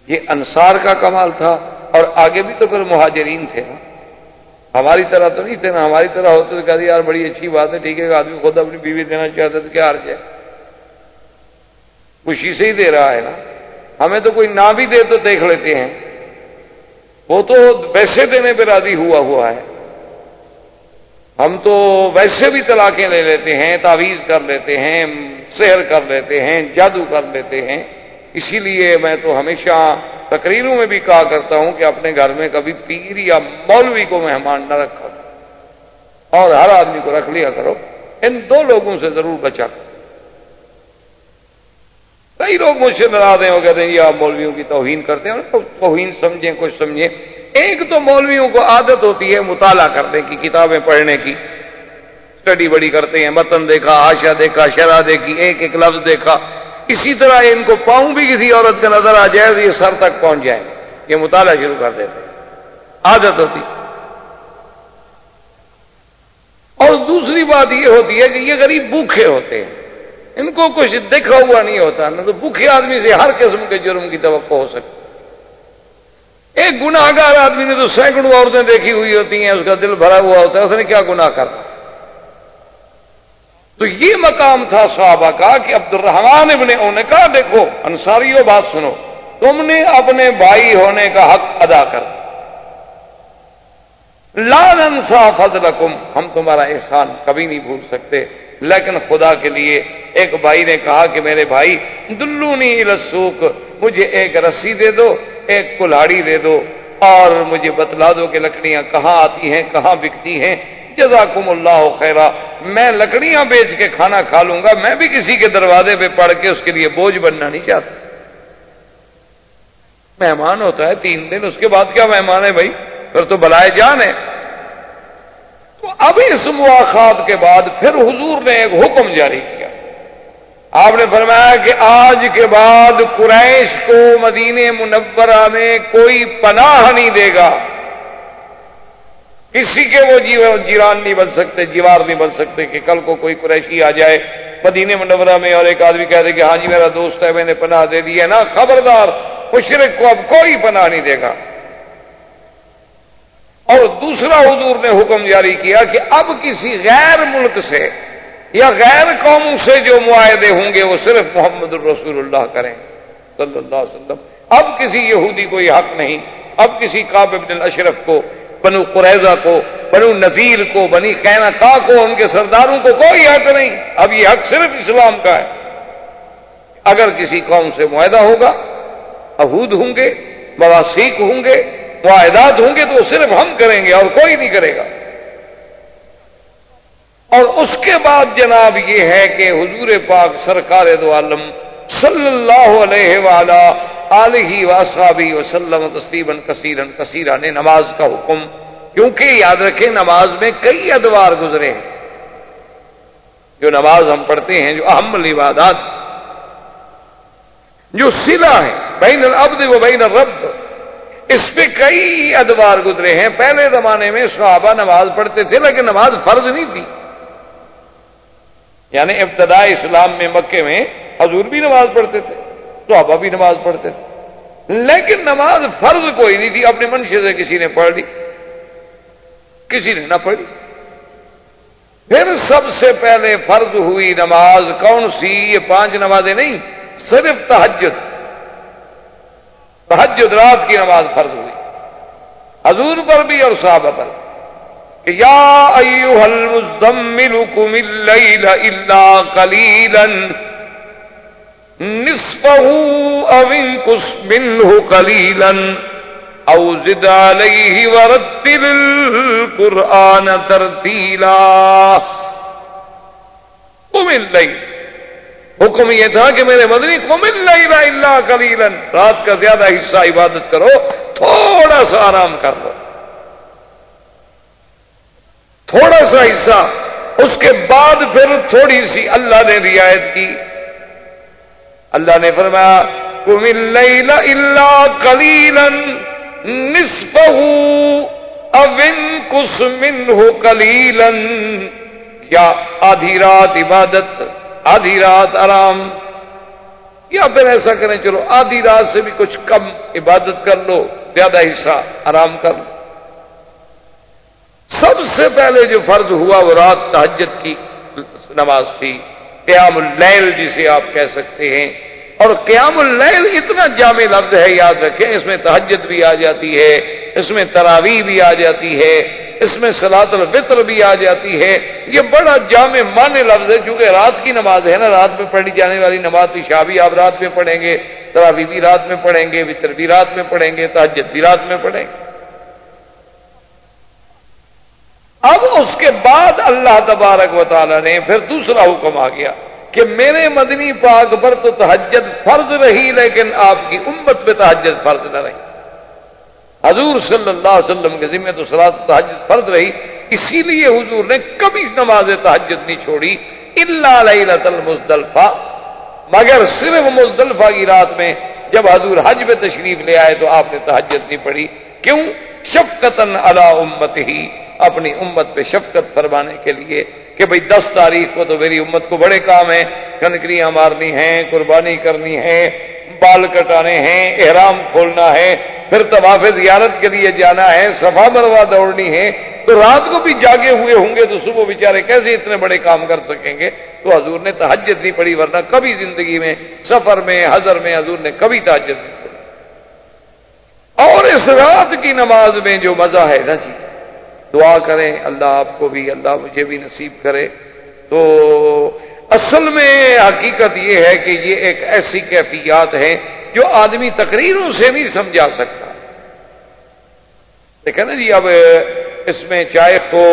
یہ انصار کا کمال تھا، اور آگے بھی تو پھر مہاجرین تھے نا، ہماری طرح تو نہیں تھے نا، ہماری طرح ہوتے تو کہتے یار بڑی اچھی بات ہے، ٹھیک ہے آدمی خود اپنی بیوی دینا چاہتا ہے تو کیا حرج ہے، خوشی سے ہی دے رہا ہے نا، ہمیں تو کوئی نہ بھی دے تو دیکھ لیتے ہیں، وہ تو ویسے دینے پہ راضی ہوا ہے، ہم تو ویسے بھی طلاقیں لے لیتے ہیں، تعویذ کر لیتے ہیں، سحر کر لیتے ہیں، جادو کر لیتے ہیں۔ اسی لیے میں تو ہمیشہ تقریروں میں بھی کہا کرتا ہوں کہ اپنے گھر میں کبھی پیر یا مولوی کو مہمان نہ رکھا کرو، اور ہر آدمی کو رکھ لیا کرو، ان 2 لوگوں سے ضرور بچا کرو۔ کئی لوگ مجھ سے ناراض ہیں، وہ کہتے ہیں یہ آپ مولویوں کی توہین کرتے ہیں، توہین سمجھیں کچھ سمجھیں۔ ایک تو مولویوں کو عادت ہوتی ہے مطالعہ کرنے کی، کتابیں پڑھنے کی، اسٹڈی بڑی کرتے ہیں، متن دیکھا، حاشیہ دیکھا، شرح دیکھی، ایک ایک لفظ دیکھا۔ اسی طرح ان کو پاؤں بھی کسی عورت کا نظر آ جائے تو یہ سر تک پہنچ جائیں، یہ مطالعہ شروع کر دیتے ہیں، عادت ہوتی۔ اور دوسری بات یہ ہوتی ہے کہ یہ غریب بھوکے ہوتے ہیں، ان کو کچھ دیکھا ہوا نہیں ہوتا، نہ تو بھوکے آدمی سے ہر قسم کے جرم کی توقع ہو سکتی۔ ایک گناہ گار آدمی نے تو سینکڑوں عورتیں دیکھی ہوئی ہوتی ہیں، اس کا دل بھرا ہوا ہوتا ہے، اس نے کیا گناہ کرنا۔ تو یہ مقام تھا صحابہ کا کہ عبد الرحمن ابن عوف نے کہا دیکھو انصاریوں بات سنو، تم نے اپنے بھائی ہونے کا حق ادا کر، لا ننسى فضلکم، ہم تمہارا احسان کبھی نہیں بھول سکتے، لیکن خدا کے لیے ایک بھائی نے کہا کہ میرے بھائی دلونی الی السوق، مجھے ایک رسی دے دو، ایک کلاڑی دے دو، اور مجھے بتلا دو کہ لکڑیاں کہاں آتی ہیں، کہاں بکتی ہیں، جزاکم اللہ خیرا، میں لکڑیاں بیچ کے کھانا کھا لوں گا، میں بھی کسی کے دروازے پہ پڑھ کے اس کے لیے بوجھ بننا نہیں چاہتا۔ مہمان ہوتا ہے 3 دن، اس کے بعد کیا مہمان ہے بھائی، پھر تو بلائے جان ہے۔ تو اب اس مواخات کے بعد پھر حضور نے ایک حکم جاری کیا، آپ نے فرمایا کہ آج کے بعد قریش کو مدینہ منورہ میں کوئی پناہ نہیں دے گا، کسی کے وہ جیران نہیں بن سکتے، جیوار نہیں بن سکتے، کہ کل کو کوئی قریشی آ جائے مدینہ منورہ میں اور ایک آدمی کہہ دے کہ ہاں جی میرا دوست ہے میں نے پناہ دے دی ہے نا، خبردار مشرک کو اب کوئی پناہ نہیں دے گا۔ اور دوسرا حضور نے حکم جاری کیا کہ اب کسی غیر ملک سے یا غیر قوموں سے جو معاہدے ہوں گے وہ صرف محمد الرسول اللہ کریں صلی اللہ علیہ وسلم، اب کسی یہودی کو یہ حق نہیں، اب کسی کعب بن الاشرف کو، بنو قریظہ کو، بنو نذیر کو، بنی قینقاع کو، ان کے سرداروں کو کوئی حق نہیں، اب یہ حق صرف اسلام کا ہے۔ اگر کسی قوم سے معاہدہ ہوگا، عہود ہوں گے، مواثیق ہوں گے، معاہدات ہوں گے، تو وہ صرف ہم کریں گے اور کوئی نہیں کرے گا۔ اور اس کے بعد جناب یہ ہے کہ حضور پاک سرکار دو عالم صلی اللہ علیہ وآلہ آلہ وصحبہ وسلم تسلیما کثیرا کثیرا نے نماز کا حکم، کیونکہ یاد رکھیں نماز میں کئی ادوار گزرے ہیں، جو نماز ہم پڑھتے ہیں، جو اہم العبادات، جو صلہ ہے بین العبد و بین الرب، اس پہ کئی ادوار گزرے ہیں۔ پہلے زمانے میں صحابہ نماز پڑھتے تھے، لیکن نماز فرض نہیں تھی، یعنی ابتدائی اسلام میں مکے میں حضور بھی نماز پڑھتے تھے، صحابہ بھی نماز پڑھتے تھے، لیکن نماز فرض کوئی نہیں تھی، اپنے منشے سے کسی نے پڑھ لی، کسی نے نہ پڑھی۔ پھر سب سے پہلے فرض ہوئی نماز کون سی؟ یہ 5 نمازیں نہیں، صرف تہجد رات کی نماز فرض ہوئی، حضور پر بھی اور صحابہ پر کہ یا ایھا المزمل قم اللیل الا قلیلا نصفه او انقص منه قلیلا او زد علیہ ورتل القرآن ترتیلا۔ قم اللیل، حکم یہ تھا کہ میرے مدنی قم اللیل الا قلیلا، رات کا زیادہ حصہ عبادت کرو، تھوڑا سا آرام کر لو، تھوڑا سا حصہ۔ اس کے بعد پھر تھوڑی سی اللہ نے رعایت کی، اللہ نے فرمایا قم اللیل الا قلیلا نصفہ او انقص منہ قلیلا، یا آدھی رات عبادت، آدھی رات آرام، یا پھر ایسا کریں چلو آدھی رات سے بھی کچھ کم عبادت کر لو، زیادہ حصہ آرام کر لو۔ سب سے پہلے جو فرض ہوا وہ رات تہجد کی نماز تھی، قیام اللیل جسے آپ کہہ سکتے ہیں۔ اور قیام اللیل اتنا جامع لفظ ہے، یاد رکھیں، اس میں تہجد بھی آ جاتی ہے، اس میں تراویح بھی آ جاتی ہے، اس میں صلاۃ الفطر بھی آ جاتی ہے، یہ بڑا جامع معنی لفظ ہے، کیونکہ رات کی نماز ہے نا، رات میں پڑھی جانے والی نماز، عشاء بھی آپ رات میں پڑھیں گے، تراویح بھی رات میں پڑھیں گے، وطر بھی رات میں پڑھیں گے، تہجد بھی رات میں پڑھیں گے۔ اب اس کے بعد اللہ تبارک و تعالی نے پھر دوسرا حکم آ گیا کہ میرے مدنی پاک پر تو تہجد فرض رہی، لیکن آپ کی امت پہ تہجد فرض نہ رہی۔ حضور صلی اللہ علیہ وسلم کے ذمہ تو صلاۃ تہجد فرض رہی، اسی لیے حضور نے کبھی نماز تہجد نہیں چھوڑی، الا لیلۃ المزدلفہ، مگر صرف مزدلفہ کی رات میں جب حضور حج پہ تشریف لے آئے تو آپ نے تہجد نہیں پڑھی۔ کیوں؟ شفقتاً علی امتہ، اپنی امت پہ شفقت فرمانے کے لیے کہ بھئی 10 تاریخ کو تو میری امت کو بڑے کام ہیں، کنکریاں مارنی ہیں، قربانی کرنی ہے، بال کٹانے ہیں، احرام کھولنا ہے، پھر طواف زیارت کے لیے جانا ہے، صفا مروہ دوڑنی ہے، تو رات کو بھی جاگے ہوئے ہوں گے تو صبح بیچارے کیسے اتنے بڑے کام کر سکیں گے؟ تو حضور نے تہجد نہیں پڑھی، ورنہ کبھی زندگی میں سفر میں حضر میں حضور نے کبھی تہجد نہیں پڑھی۔ اور اس رات کی نماز میں جو مزہ ہے نا جی، دعا کریں اللہ آپ کو بھی، اللہ مجھے بھی نصیب کرے۔ تو اصل میں حقیقت یہ ہے کہ یہ ایک ایسی کیفیات ہے جو آدمی تقریروں سے نہیں سمجھا سکتا۔ دیکھیں نا جی، اب اس میں چائے کو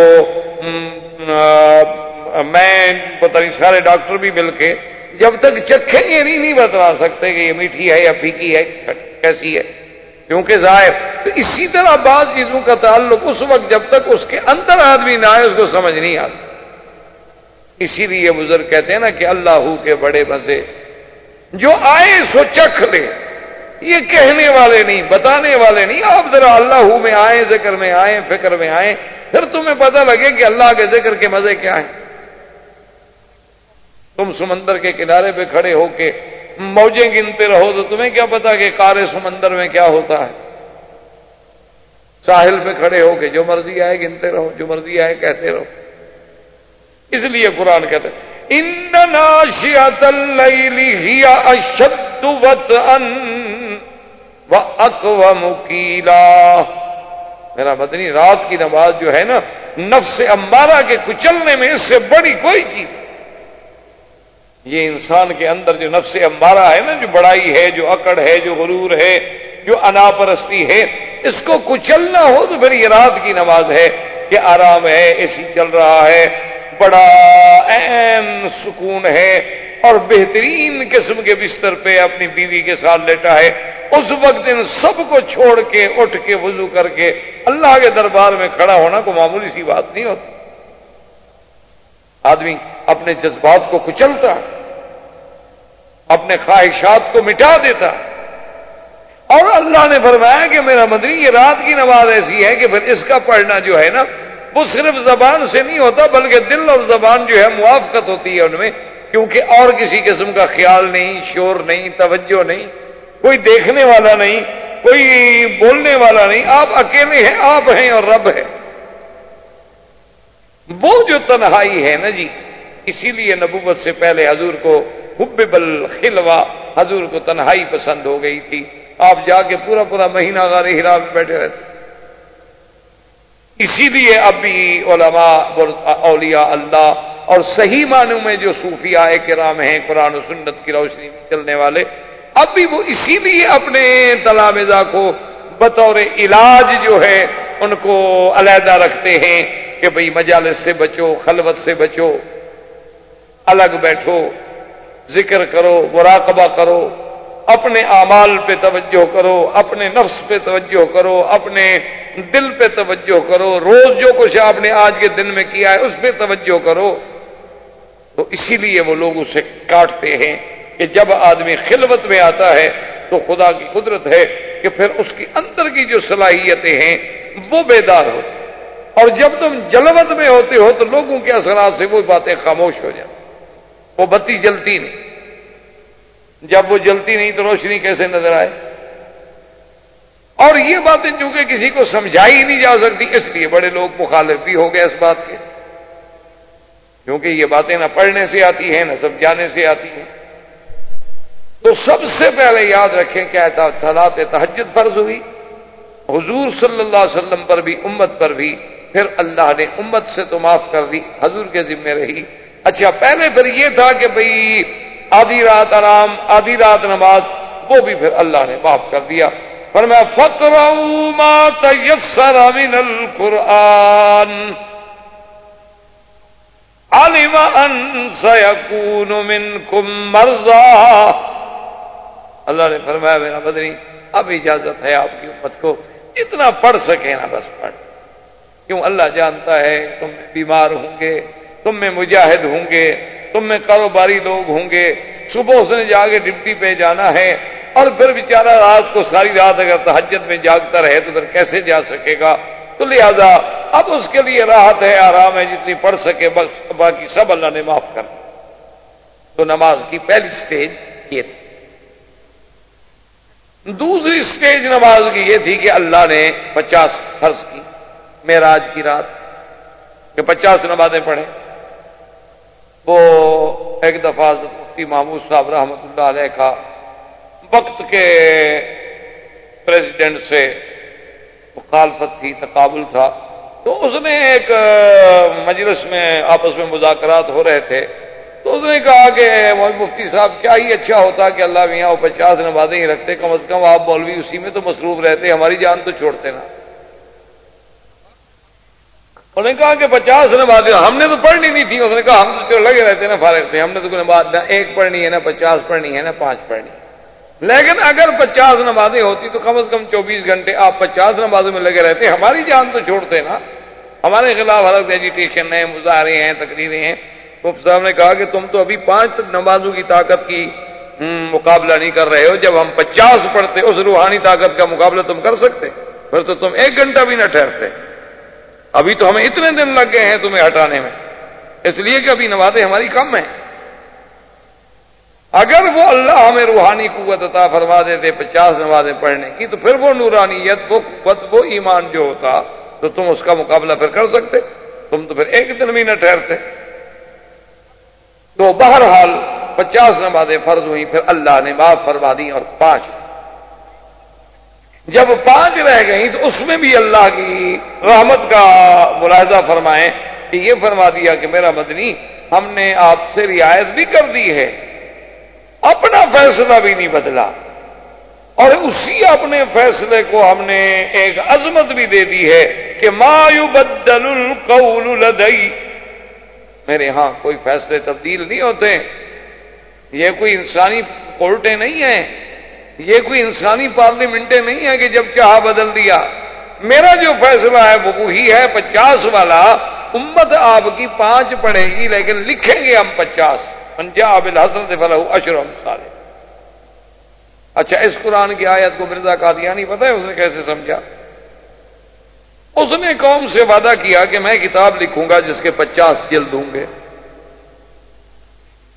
میں پتہ نہیں سارے ڈاکٹر بھی مل کے جب تک چکھیں گے نہیں بتلا سکتے کہ یہ میٹھی ہے یا پھیکی ہے، کیسی ہے، کیونکہ ظاہر۔ تو اسی طرح بعض چیزوں کا تعلق اس وقت جب تک اس کے اندر آدمی نہ آئے اس کو سمجھ نہیں آتا۔ اسی لیے بزرگ کہتے ہیں نا کہ اللہ ہو کے بڑے مزے، جو آئے سو چکھ لے، یہ کہنے والے نہیں، بتانے والے نہیں۔ آپ ذرا اللہ ہو میں آئیں، ذکر میں آئیں، فکر میں آئیں، پھر تمہیں پتہ لگے کہ اللہ کے ذکر کے مزے کیا ہیں۔ تم سمندر کے کنارے پہ کھڑے ہو کے موجیں گنتے رہو تو تمہیں کیا پتا کہ قعر سمندر میں کیا ہوتا ہے؟ ساحل پہ کھڑے ہو کے جو مرضی آئے گنتے رہو، جو مرضی آئے کہتے رہو۔ اس لیے قرآن کہتے ہیں ان ناشئۃ اللیل ہی اشد وطئا واقوم قیلا۔ میرا مدنی، رات کی نماز جو ہے نا، نفس امارہ کے کچلنے میں اس سے بڑی کوئی چیز، یہ انسان کے اندر جو نفس امارہ ہے نا، جو بڑائی ہے، جو اکڑ ہے، جو غرور ہے، جو انا پرستی ہے، اس کو کچلنا ہو تو پھر یہ رات کی نماز ہے کہ آرام ہے، اے سی چل رہا ہے، بڑا اہم سکون ہے، اور بہترین قسم کے بستر پہ اپنی بیوی کے ساتھ لیٹا ہے، اس وقت ان سب کو چھوڑ کے اٹھ کے وضو کر کے اللہ کے دربار میں کھڑا ہونا کوئی معمولی سی بات نہیں ہوتی۔ آدمی اپنے جذبات کو کچلتا، اپنے خواہشات کو مٹا دیتا، اور اللہ نے فرمایا کہ میرا مدنی یہ رات کی نماز ایسی ہے کہ پھر اس کا پڑھنا جو ہے نا وہ صرف زبان سے نہیں ہوتا، بلکہ دل اور زبان جو ہے موافقت ہوتی ہے ان میں، کیونکہ اور کسی قسم کا خیال نہیں، شور نہیں، توجہ نہیں، کوئی دیکھنے والا نہیں، کوئی بولنے والا نہیں، آپ اکیلے ہیں، آپ ہیں اور رب ہے۔ وہ جو تنہائی ہے نا جی، اسی لیے نبوت سے پہلے حضور کو حبب الخلوہ، حضور کو تنہائی پسند ہو گئی تھی، آپ جا کے پورا پورا مہینہ غار حرا میں بیٹھے رہتے۔ اسی لیے اب بھی علماء اور اولیاء اللہ اور صحیح معنوں میں جو صوفیاء کرام ہیں، قرآن و سنت کی روشنی میں چلنے والے، اب بھی وہ اسی لیے اپنے تلامذہ کو بطور علاج جو ہے ان کو علیحدہ رکھتے ہیں کہ بھئی مجالس سے بچو، خلوت سے بچو، الگ بیٹھو، ذکر کرو، مراقبہ کرو، اپنے اعمال پہ توجہ کرو، اپنے نفس پہ توجہ کرو، اپنے دل پہ توجہ کرو، روز جو کچھ آپ نے آج کے دن میں کیا ہے اس پہ توجہ کرو۔ تو اسی لیے وہ لوگ اسے کاٹتے ہیں کہ جب آدمی خلوت میں آتا ہے تو خدا کی قدرت ہے کہ پھر اس کی اندر کی جو صلاحیتیں ہیں وہ بیدار ہوتی، اور جب تم جلوت میں ہوتے ہو تو لوگوں کے اثرات سے وہ باتیں خاموش ہو جائیں، وہ بتی جلتی نہیں، جب وہ جلتی نہیں تو روشنی کیسے نظر آئے؟ اور یہ باتیں چونکہ کسی کو سمجھائی نہیں جا سکتی، اس لیے بڑے لوگ مخالف بھی ہو گئے اس بات کے، کیونکہ یہ باتیں نہ پڑھنے سے آتی ہیں نہ سمجھانے سے آتی ہیں۔ تو سب سے پہلے یاد رکھیں کیا تھا، صلاۃ تہجد فرض ہوئی حضور صلی اللہ علیہ وسلم پر بھی، امت پر بھی، پھر اللہ نے امت سے تو معاف کر دی، حضور کے ذمہ رہی۔ اچھا پہلے پھر یہ تھا کہ بھئی آدھی رات آرام، آدھی رات نماز، وہ بھی پھر اللہ نے معاف کر دیا۔ فرمایا فَاقْرَؤُوا مَا تَيَسَّرَ مِنَ الْقُرْآنِ عَلِمَ أَن سَيَكُونُ مِنكُم مَّرْضَىٰ۔ اللہ نے فرمایا میرا مدنی اب اجازت ہے آپ کی امت کو جتنا پڑھ سکے نا بس پڑھ، کیوں اللہ جانتا ہے تم میں بیمار ہوں گے، تم میں مجاہد ہوں گے، تم میں کاروباری لوگ ہوں گے، صبح اس نے جا کے ڈپٹی پہ جانا ہے، اور پھر بیچارہ رات کو ساری رات اگر تہجد میں جاگتا رہے تو پھر کیسے جا سکے گا؟ تو لہذا اب اس کے لیے راحت ہے، آرام ہے، جتنی پڑھ سکے، بس باقی سب اللہ نے معاف کر دیا۔ تو نماز کی پہلی سٹیج یہ تھی۔ دوسری سٹیج نماز کی یہ تھی کہ اللہ نے 50 فرض کی معراج کی رات کہ 50 نمازیں پڑھیں۔ وہ ایک دفعہ مفتی محمود صاحب رحمۃ اللہ علیہ کا وقت کے پریزیڈنٹ سے مخالفت تھی، تقابل تھا، تو اس نے ایک مجلس میں آپس میں مذاکرات ہو رہے تھے، تو اس نے کہا کہ مفتی صاحب کیا ہی اچھا ہوتا کہ اللہ میاں وہ 50 نمازیں ہی رکھتے، کم از کم آپ مولوی اسی میں تو مصروف رہتے، ہماری جان تو چھوڑتے نا۔ انہوں نے کہا کہ 50 نمازیں ہم نے تو پڑھنی نہیں تھی، اس نے کہا ہم تو لگے رہتے نا، فارغ تھے، ہم نے تو کوئی نماز نہ ایک پڑھنی ہے، نہ 50 پڑھنی ہے، نہ 5 پڑھنی ہے، لیکن اگر 50 نمازیں ہوتی تو کم از کم 24 گھنٹے آپ 50 نمازوں میں لگے رہتے، ہماری جان تو چھوڑتے نا، ہمارے خلاف الگ ایجیٹیشن ہے، مظاہرے ہیں، تقریریں ہیں۔ مفتی صاحب نے کہا کہ تم تو ابھی 5 نمازوں کی طاقت کی مقابلہ نہیں کر رہے ہو، جب ہم 50 پڑھتے اس روحانی طاقت کا مقابلہ تم کر سکتے؟ پھر تو تم 1 گھنٹہ بھی نہ ٹھہرتے، ابھی تو ہمیں اتنے دن لگ گئے ہیں تمہیں ہٹانے میں، اس لیے کہ ابھی نمازیں ہماری کم ہیں۔ اگر وہ اللہ ہمیں روحانی قوت عطا فرما دیتے 50 نمازیں پڑھنے کی، تو پھر وہ نورانیت، وہ قوت، وہ ایمان جو ہوتا تو تم اس کا مقابلہ پھر کر سکتے، تم تو پھر 1 دن بھی نہ ٹھہرتے۔ تو بہرحال 50 نمازیں فرض ہوئی، پھر اللہ نے معاف فرما دی، اور 5 جب 5 رہ گئیں تو اس میں بھی اللہ کی رحمت کا ملاحظہ فرمائیں کہ یہ فرما دیا کہ میرا مدنی ہم نے آپ سے رعایت بھی کر دی ہے، اپنا فیصلہ بھی نہیں بدلا، اور اسی اپنے فیصلے کو ہم نے ایک عظمت بھی دے دی ہے کہ ما یبدل القول لدی، میرے ہاں کوئی فیصلے تبدیل نہیں ہوتے، یہ کوئی انسانی کورٹیں نہیں ہیں، یہ کوئی انسانی پارلیمنٹیں نہیں ہیں کہ جب چاہا بدل دیا، میرا جو فیصلہ ہے وہ وہی ہے 50 والا، امت آپ کی 5 پڑھے گی لیکن لکھیں گے ہم 50، من جاء بالحسنۃ فلہ عشر امثالہ۔ اچھا، اس قرآن کی آیت کو مرزا قادیانی پتہ ہے اس نے کیسے سمجھا؟ اس نے قوم سے وعدہ کیا کہ میں کتاب لکھوں گا جس کے 50 جلد ہوں گے،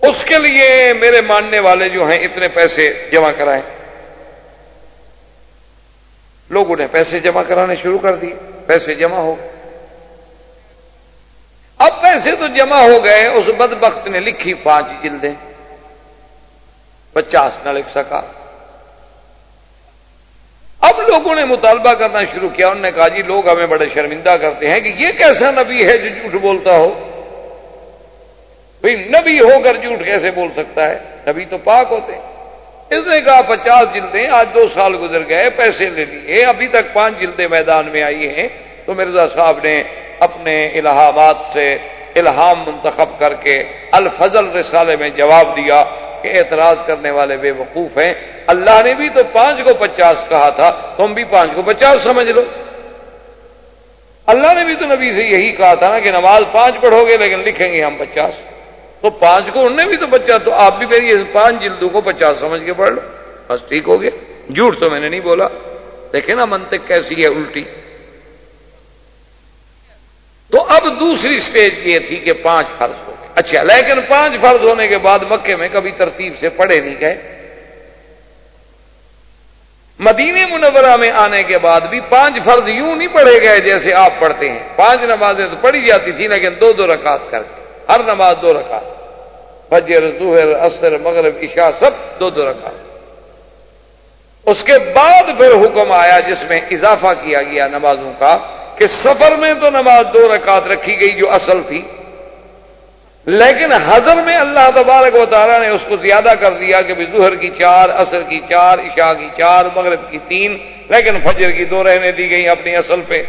اس کے لیے میرے ماننے والے جو ہیں اتنے پیسے جمع کرائیں۔ لوگوں نے پیسے جمع کرانے شروع کر دیے، پیسے جمع ہو گئے۔ اب پیسے تو جمع ہو گئے، اس بدبخت نے لکھی 5 جلدیں، 50 نہ لکھ سکا۔ اب لوگوں نے مطالبہ کرنا شروع کیا، انہوں نے کہا جی لوگ ہمیں بڑے شرمندہ کرتے ہیں کہ یہ کیسا نبی ہے جو جھوٹ بولتا ہو؟ بھئی نبی ہو کر جھوٹ کیسے بول سکتا ہے؟ نبی تو پاک ہوتے ہیں۔ اس نے کہا 50 جلدیں، آج 2 سال گزر گئے، پیسے لے لیے، ابھی تک 5 جلدیں میدان میں آئی ہیں۔ تو مرزا صاحب نے اپنے الہامات سے الہام منتخب کر کے الفضل رسالے میں جواب دیا کہ اعتراض کرنے والے بے وقوف ہیں، اللہ نے بھی تو 5 کو 50 کہا تھا، تم بھی 5 کو 50 سمجھ لو۔ اللہ نے بھی تو نبی سے یہی کہا تھا نا کہ نماز 5 پڑھو گے لیکن لکھیں گے ہم 50، تو 5 کو انہوں نے بھی تو 50، تو آپ بھی میری 5 جلدوں کو 50 سمجھ کے پڑھ لو، بس ٹھیک ہو گیا۔ جھوٹ تو میں نے نہیں بولا، دیکھیں نا منطق کیسی ہے الٹی۔ تو اب دوسری سٹیج یہ تھی کہ 5 فرض ہو گئے، اچھا لیکن 5 فرض ہونے کے بعد مکے میں کبھی ترتیب سے پڑھے نہیں گئے۔ مدینہ منورہ میں آنے کے بعد بھی 5 فرض یوں نہیں پڑھے گئے جیسے آپ پڑھتے ہیں، 5 نمازیں تو پڑھی جاتی تھی لیکن 2 رکعت کر کے، ہر نماز 2 رکعت، فجر، ظہر، عصر، مغرب، عشاء سب 2 رکعت۔ اس کے بعد پھر حکم آیا جس میں اضافہ کیا گیا نمازوں کا کہ سفر میں تو نماز 2 رکعت رکھی گئی جو اصل تھی، لیکن حضر میں اللہ تبارک و تعالیٰ نے اس کو زیادہ کر دیا کہ ظہر کی 4، عصر کی 4، عشاء کی 4، مغرب کی 3، لیکن فجر کی 2 رہنے دی گئی اپنی اصل پہ۔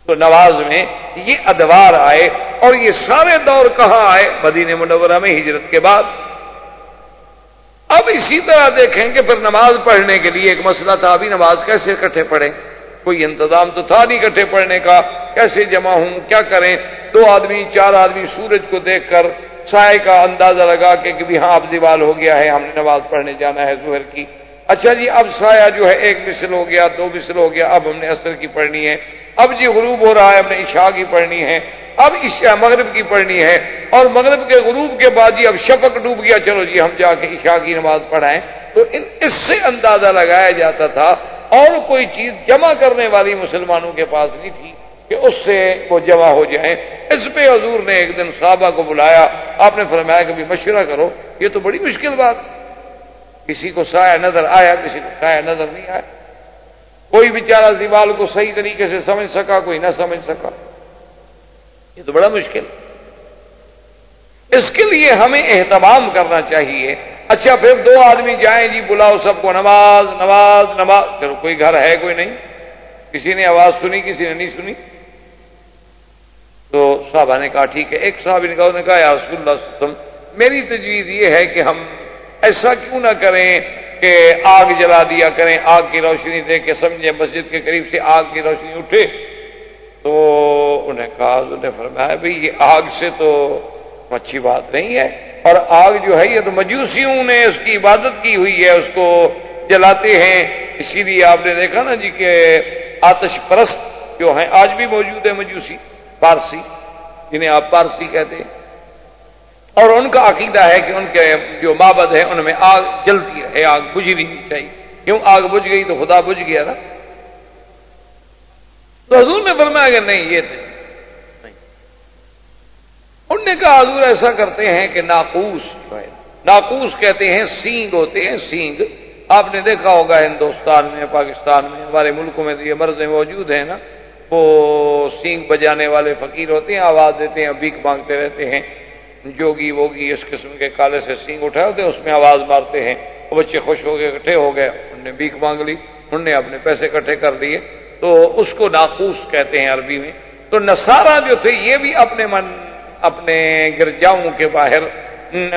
تو نماز میں یہ ادوار آئے، اور یہ سارے دور کہاں آئے؟ مدینہ منورہ میں ہجرت کے بعد۔ اب اسی طرح دیکھیں کہ پھر نماز پڑھنے کے لیے ایک مسئلہ تھا، ابھی نماز کیسے اکٹھے پڑھیں؟ کوئی انتظام تو تھا نہیں اکٹھے پڑھنے کا، کیسے جمع ہوں، کیا کریں؟ 2 آدمی 4 آدمی سورج کو دیکھ کر سائے کا اندازہ لگا کے کہ بھی ہاں اب زوال ہو گیا ہے، ہم نے نماز پڑھنے جانا ہے ظہر کی۔ اچھا جی اب سایہ جو ہے 1 مثل ہو گیا، 2 مثل ہو گیا، اب ہم نے عصر کی پڑھنی ہے۔ اب جی غروب ہو رہا ہے، ہم نے عشاء کی پڑھنی ہے، اب عشاء مغرب کی پڑھنی ہے، اور مغرب کے غروب کے بعد جی اب شفق ڈوب گیا، چلو جی ہم جا کے عشاء کی نماز پڑھائیں۔ تو اس سے اندازہ لگایا جاتا تھا، اور کوئی چیز جمع کرنے والی مسلمانوں کے پاس نہیں تھی کہ اس سے وہ جمع ہو جائیں۔ اس پہ حضور نے ایک دن صحابہ کو بلایا، آپ نے فرمایا کہ بھی مشورہ کرو، یہ تو بڑی مشکل بات، کسی کو سایہ نظر آیا، کسی کو سایہ نظر نہیں آیا، کوئی بیچارہ زوال کو صحیح طریقے سے سمجھ سکا، کوئی نہ سمجھ سکا، یہ تو بڑا مشکل۔ اس کے لیے ہمیں اہتمام کرنا چاہیے۔ اچھا پھر 2 آدمی جائیں جی بلاؤ سب کو، نماز نماز نماز، چلو کوئی گھر ہے کوئی نہیں، کسی نے آواز سنی کسی نے نہیں سنی، تو صحابہ نے کہا ٹھیک ہے۔ ایک صحابی نے کہا یا رسول اللہ صلی اللہ علیہ وسلم، میری تجویز یہ ہے کہ ہم ایسا کیوں نہ کریں کہ آگ جلا دیا کریں، آگ کی روشنی دے کے، سمجھے مسجد کے قریب سے آگ کی روشنی اٹھے۔ تو انہیں کہا، انہوں نے فرمایا بھئی یہ آگ سے تو اچھی بات نہیں ہے، اور آگ جو ہے یہ تو مجوسیوں نے اس کی عبادت کی ہوئی ہے، اس کو جلاتے ہیں، اسی لیے آپ نے دیکھا نا جی کہ آتش پرست جو ہیں آج بھی موجود ہے، مجوسی پارسی جنہیں آپ پارسی کہتے ہیں، اور ان کا عقیدہ ہے کہ ان کے جو معبد ہیں ان میں آگ جلتی رہے، آگ بجھنی نہیں چاہیے، کیوں آگ بجھ گئی تو خدا بجھ گیا نا۔ تو حضور نے فرمایا کہ نہیں یہ تھے نہیں، انہوں نے کہا حضور ایسا کرتے ہیں کہ ناقوس جو ہے، ناقوس کہتے ہیں سینگ ہوتے ہیں، سینگ آپ نے دیکھا ہوگا ہندوستان میں، پاکستان میں، ہمارے ملکوں میں تو یہ مرضیں موجود ہیں نا، وہ سینگ بجانے والے فقیر ہوتے ہیں، آواز دیتے ہیں، بھیک مانگتے رہتے ہیں، جوگی ووگی اس قسم کے کالے سے سینگ اٹھائے ہوتے ہیں، اس میں آواز مارتے ہیں، وہ بچے خوش ہو گئے، اکٹھے ہو گئے، انہوں نے بھیک مانگ لی، انہوں نے اپنے پیسے اکٹھے کر دیے، تو اس کو ناقوس کہتے ہیں عربی میں۔ تو نصارہ جو تھے یہ بھی اپنے گرجاؤں کے باہر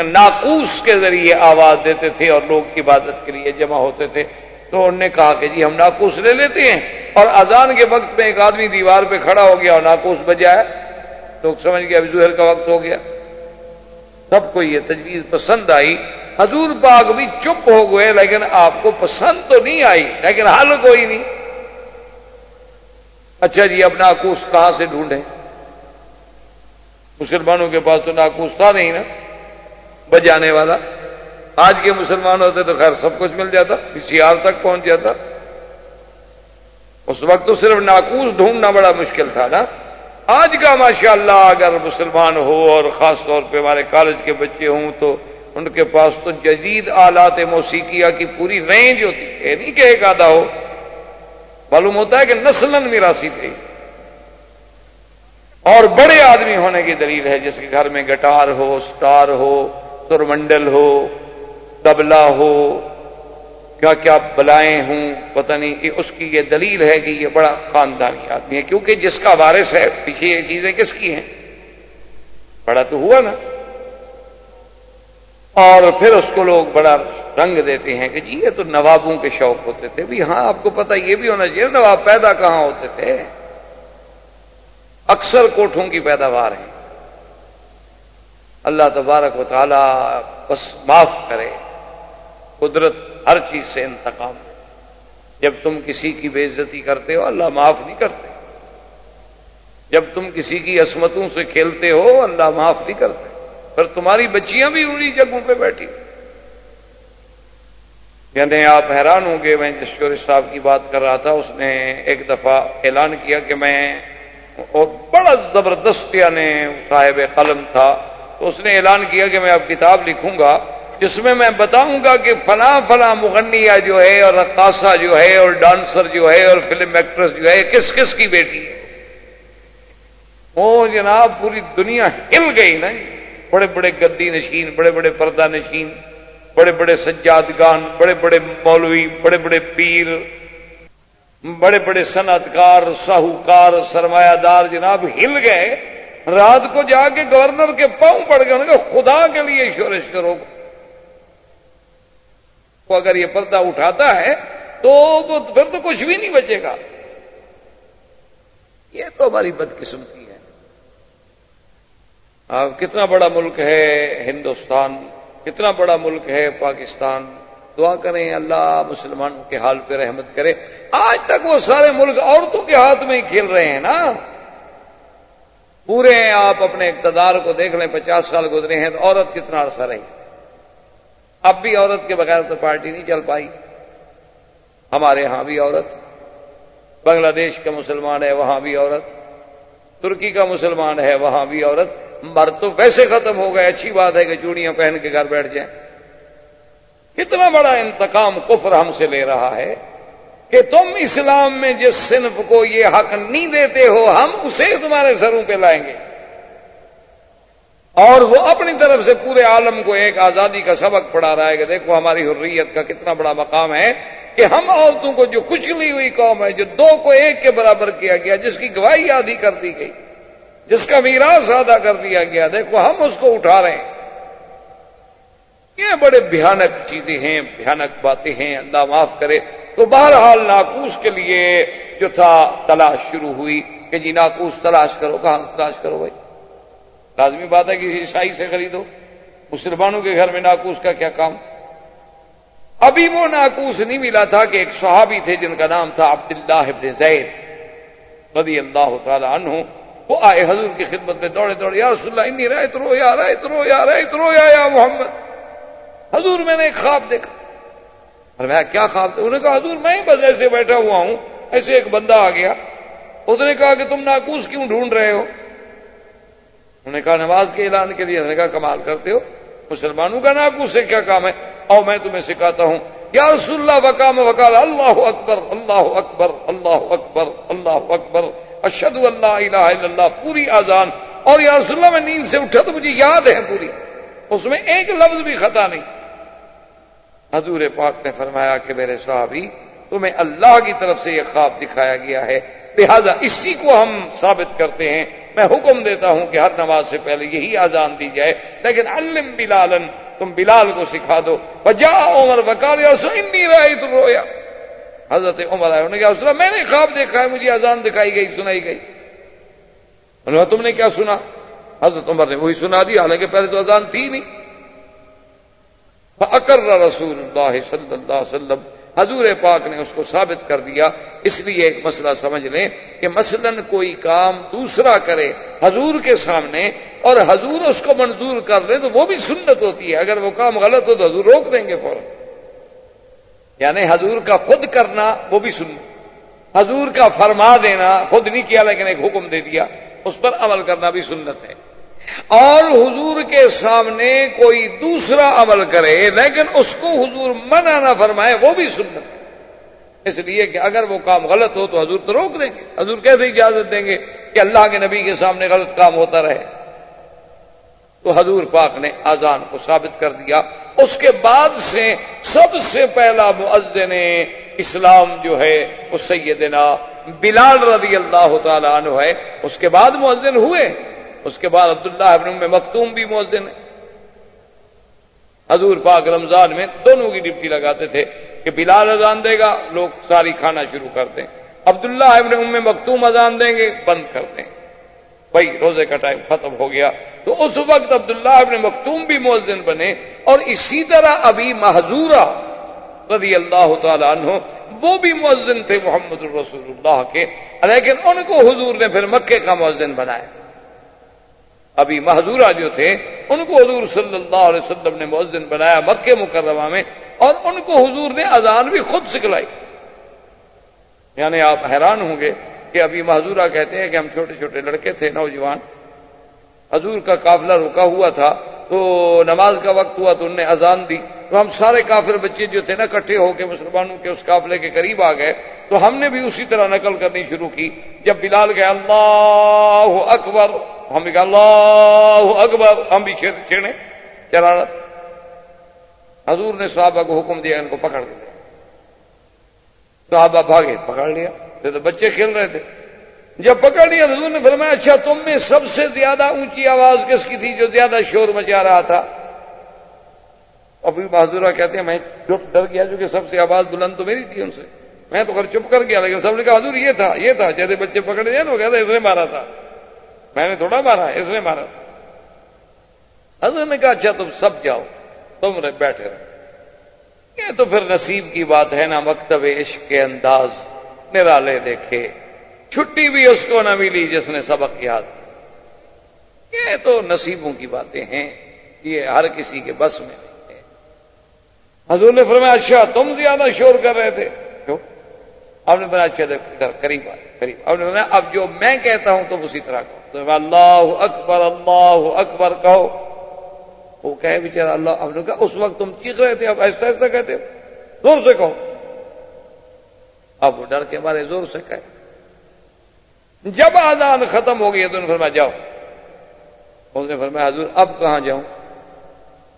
ناقوس کے ذریعے آواز دیتے تھے اور لوگ عبادت کے لیے جمع ہوتے تھے۔ تو انہوں نے کہا کہ جی ہم ناقوس لے لیتے ہیں، اور اذان کے وقت میں ایک آدمی دیوار پہ کھڑا ہو گیا اور ناقوس بجایا، لوگ سمجھ گیا ابھی ظہر کا وقت ہو گیا۔ سب کو یہ تجویز پسند آئی، حضور پاک بھی چپ ہو گئے، لیکن آپ کو پسند تو نہیں آئی، لیکن حل کوئی نہیں۔ اچھا جی اب ناقوس کہاں سے ڈھونڈیں؟ مسلمانوں کے پاس تو ناقوس تھا نہیں نا بجانے والا۔ آج کے مسلمان ہوتے تو خیر سب کچھ مل جاتا، PCR تک پہنچ جاتا۔ اس وقت تو صرف ناقوس ڈھونڈنا بڑا مشکل تھا نا۔ آج کا ماشاءاللہ اگر مسلمان ہو، اور خاص طور پہ ہمارے کالج کے بچے ہوں، تو ان کے پاس تو جدید آلات موسیقیہ کی پوری رینج ہوتی ہے، نہیں کہ ایک آدھا ہو، معلوم ہوتا ہے کہ نسلاً میراثی تھے۔ اور بڑے آدمی ہونے کی دلیل ہے، جس کے گھر میں گٹار ہو، سٹار ہو، سرمنڈل ہو، تبلا ہو، کیا کیا بلائیں ہوں، پتہ نہیں، اس کی یہ دلیل ہے کہ یہ بڑا خاندانی آدمی ہے، کیونکہ جس کا وارث ہے پیچھے یہ چیزیں کس کی ہیں؟ بڑا تو ہوا نا۔ اور پھر اس کو لوگ بڑا رنگ دیتے ہیں کہ جی یہ تو نوابوں کے شوق ہوتے تھے بھی۔ ہاں آپ کو پتہ یہ بھی ہونا چاہیے نواب پیدا کہاں ہوتے تھے، اکثر کوٹھوں کی پیداوار ہے۔ اللہ تبارک و تعالی بس معاف کرے، قدرت ہر چیز سے انتقام۔ جب تم کسی کی بے عزتی کرتے ہو اللہ معاف نہیں کرتے، جب تم کسی کی عصمتوں سے کھیلتے ہو اللہ معاف نہیں کرتے، پھر تمہاری بچیاں بھی انہی جگہوں پہ بیٹھی۔ یعنی آپ حیران ہوں گے، میں جس شورش صاحب کی بات کر رہا تھا، اس نے ایک دفعہ اعلان کیا کہ میں، اور بڑا زبردست یعنی صاحب قلم تھا، تو اس نے اعلان کیا کہ میں اب کتاب لکھوں گا جس میں میں بتاؤں گا کہ فلاں فلاں مغنیہ جو ہے اور رقاصہ جو ہے اور ڈانسر جو ہے اور فلم ایکٹریس جو ہے کس کس کی بیٹی ہے۔ وہ جناب پوری دنیا ہل گئی نا جی، بڑے بڑے گدی نشین، بڑے بڑے پردہ نشین، بڑے بڑے سجادگان، بڑے بڑے مولوی، بڑے بڑے پیر، بڑے بڑے صنعت کار، ساہوکار، سرمایہ دار جناب ہل گئے۔ رات کو جا کے گورنر کے پاؤں پڑ گئے، انہوں نے کہا خدا کے لیے شورش کرو، اگر یہ پردہ اٹھاتا ہے تو پھر تو کچھ بھی نہیں بچے گا۔ یہ تو ہماری بدقسمتی ہے۔ کتنا بڑا ملک ہے ہندوستان، کتنا بڑا ملک ہے پاکستان، دعا کریں اللہ مسلمانوں کے حال پہ رحمت کرے۔ آج تک وہ سارے ملک عورتوں کے ہاتھ میں ہی کھیل رہے ہیں نا، پورے آپ اپنے اقتدار کو دیکھ لیں، 50 سال گزرے ہیں تو عورت کتنا عرصہ رہی؟ اب بھی عورت کے بغیر تو پارٹی نہیں چل پائی۔ ہمارے ہاں بھی عورت، بنگلہ دیش کا مسلمان ہے وہاں بھی عورت، ترکی کا مسلمان ہے وہاں بھی عورت۔ مرد تو ویسے ختم ہو گئے، اچھی بات ہے کہ چوڑیاں پہن کے گھر بیٹھ جائیں۔ کتنا بڑا انتقام کفر ہم سے لے رہا ہے کہ تم اسلام میں جس صنف کو یہ حق نہیں دیتے ہو ہم اسے تمہارے سروں پہ لائیں گے، اور وہ اپنی طرف سے پورے عالم کو ایک آزادی کا سبق پڑھا رہا ہے کہ دیکھو ہماری حریت کا کتنا بڑا مقام ہے کہ ہم عورتوں کو، جو کچلی ہوئی قوم ہے، جو 2 کو 1 کے برابر کیا گیا، جس کی گواہی آدھی کر دی گئی، جس کا میراث آدھا کر دیا گیا، دیکھو ہم اس کو اٹھا رہے ہیں۔ یہ بڑے بھیانک چیزیں ہیں، بھیانک باتیں ہیں، اللہ معاف کرے۔ تو بہرحال ناقوس کے لیے جو تھا تلاش شروع ہوئی کہ جی ناقوس تلاش کرو، کہاں سے تلاش کرو بھائی؟ لازمی بات ہے کہ عیسائی سے خریدو، مسلمانوں کے گھر میں ناقوس کا کیا کام؟ ابھی وہ ناقوس نہیں ملا تھا کہ ایک صحابی تھے جن کا نام تھا عبداللہ ابن زید رضی اللہ تعالی عنہ، وہ آئے حضور کی خدمت میں دوڑے دوڑے، یا رسول اللہ انی رأیت رؤیا، رأیت رؤیا، رأیت رؤیا یا محمد، حضور میں نے ایک خواب دیکھا۔ اور میں کیا خواب دیکھا؟ انہوں نے کہا حضور میں بس ایسے بیٹھا ہوا ہوں، ایسے ایک بندہ آ گیا، اس نے کہا کہ تم ناقوس کیوں ڈھونڈ رہے ہو؟ انہوں نے کہا نماز کے اعلان کے لیے۔ انہوں نے کہا کمال کرتے ہو، مسلمانوں کا ناقوس سے کیا کام ہے؟ اور میں تمہیں سکھاتا ہوں۔ یا رسول اللہ وقام وقال اللہ اکبر اللہ اکبر اللہ اکبر اللہ اکبر، اشہد ان لا الہ الا اللہ پوری اذان. اور یا رسول اللہ میں نیند سے اٹھا تو مجھے یاد ہے پوری، اس میں ایک لفظ بھی خطا نہیں. حضور پاک نے فرمایا کہ میرے صحابی تمہیں اللہ کی طرف سے یہ خواب دکھایا گیا ہے، لہذا اسی کو ہم ثابت کرتے ہیں. میں حکم دیتا ہوں کہ ہر نماز سے پہلے یہی اذان دی جائے، لیکن علم بلالا، تم بلال کو سکھا دو. وجاء عمر وقال یا رسول انی رأیت الرؤیا. حضرت عمر آئے، انہوں نے کہا رسول اللہ میں نے خواب دیکھا ہے، مجھے اذان دکھائی گئی، سنائی گئی. انہوں نے کہا تم نے کیا سنا؟ حضرت عمر نے وہی سنا دی، حالانکہ پہلے تو اذان تھی نہیں. فأقر رسول اللہ صلی اللہ علیہ وسلم، حضور پاک نے اس کو ثابت کر دیا. اس لیے ایک مسئلہ سمجھ لیں کہ مثلا کوئی کام دوسرا کرے حضور کے سامنے اور حضور اس کو منظور کر لے تو وہ بھی سنت ہوتی ہے. اگر وہ کام غلط ہو تو حضور روک دیں گے فوراً. یعنی حضور کا خود کرنا وہ بھی سنت، حضور کا فرما دینا، خود نہیں کیا لیکن ایک حکم دے دیا، اس پر عمل کرنا بھی سنت ہے. اور حضور کے سامنے کوئی دوسرا عمل کرے لیکن اس کو حضور منع نہ فرمائے وہ بھی سنت ہے. اس لیے کہ اگر وہ کام غلط ہو تو حضور تو روک دیں گے. حضور کیسے اجازت دیں گے کہ اللہ کے نبی کے سامنے غلط کام ہوتا رہے؟ تو حضور پاک نے اذان کو ثابت کر دیا. اس کے بعد سے سب سے پہلا مؤذن اسلام جو ہے وہ سیدنا بلال رضی اللہ تعالی عنہ ہے. اس کے بعد مؤذن ہوئے، اس کے بعد عبداللہ ابن ام مکتوم بھی مؤذن ہے. حضور پاک رمضان میں دونوں کی ڈپٹی لگاتے تھے کہ بلال اذان دے گا لوگ ساری کھانا شروع کر دیں، عبداللہ ابن ام مکتوم اذان دیں گے بند کر دیں. بھائی روزے کا ٹائم ختم ہو گیا تو اس وقت عبداللہ ابن مکتوم بھی مؤذن بنے. اور اسی طرح ابی محذورہ رضی اللہ تعالی عنہ وہ بھی مؤذن تھے محمد رسول اللہ کے، لیکن ان کو حضور نے پھر مکے کا مؤذن بنایا. ابھی محذورہ جو تھے ان کو حضور صلی اللہ علیہ وسلم نے مؤذن بنایا مکہ مکرمہ میں، اور ان کو حضور نے اذان بھی خود سکھلائی. یعنی آپ حیران ہوں گے کہ ابھی محذورہ کہتے ہیں کہ ہم چھوٹے چھوٹے لڑکے تھے نوجوان، حضور کا قافلہ رکا ہوا تھا تو نماز کا وقت ہوا تو انہوں نے اذان دی تو ہم سارے کافر بچے جو تھے نا اکٹھے ہو کے مسلمانوں کے اس قافلے کے قریب آ گئے تو ہم نے بھی اسی طرح نقل کرنی شروع کی. جب بلال گئے اللہ اکبر، ہم بھی کہا اللہ اکبر، ہم بھی چھیڑے شرارت. حضور نے صحابہ کو حکم دیا ان کو پکڑ لیا. صحابہ بھاگے، پکڑ لیا، تو بچے کھیل رہے تھے. جب پکڑ لیا حضور نے فرمایا اچھا تم میں سب سے زیادہ اونچی آواز کس کی تھی جو زیادہ شور مچا رہا تھا؟ ابھی معذورہ کہتے ہیں میں ڈر گیا کیونکہ سب سے آواز بلند تو میری تھی ان سے، میں تو خیر چپ کر گیا، لیکن سب نے کہا حضور یہ تھا جیسے بچے پکڑ لیا نا، وہ کہتا اس نے مارا تھا، میں نے تھوڑا مارا، اس نے مارا تھا. حضور نے کہا اچھا تم سب جاؤ، تم بیٹھے رہو. یہ تو پھر نصیب کی بات ہے نا، مکتب عشق کے انداز نرالے دیکھے، چھٹی بھی اس کو نہ ملی جس نے سبق یاد کیا. یہ تو نصیبوں کی باتیں ہیں، یہ ہر کسی کے بس میں نہیں ہے. حضور نے فرمایا اچھا تم زیادہ شور کر رہے تھے کیوں؟ آپ نے بنا اچھا ادھر قریب آئے قریب. آپ نے فرمایا اب جو میں کہتا ہوں تم اسی طرح کہو. تو اللہ اکبر کہو. وہ کہے بیچارہ اللہ. آپ نے کہا اس وقت تم چیخ رہے تھے، اب ایسا ایسا کہتے ہو، زور سے کہو. اب وہ ڈر کے مارے زور سے کہے. جب اذان ختم ہو گئی تو انہوں نے فرمایا جاؤ. اس نے فرمایا حضور اب کہاں جاؤں،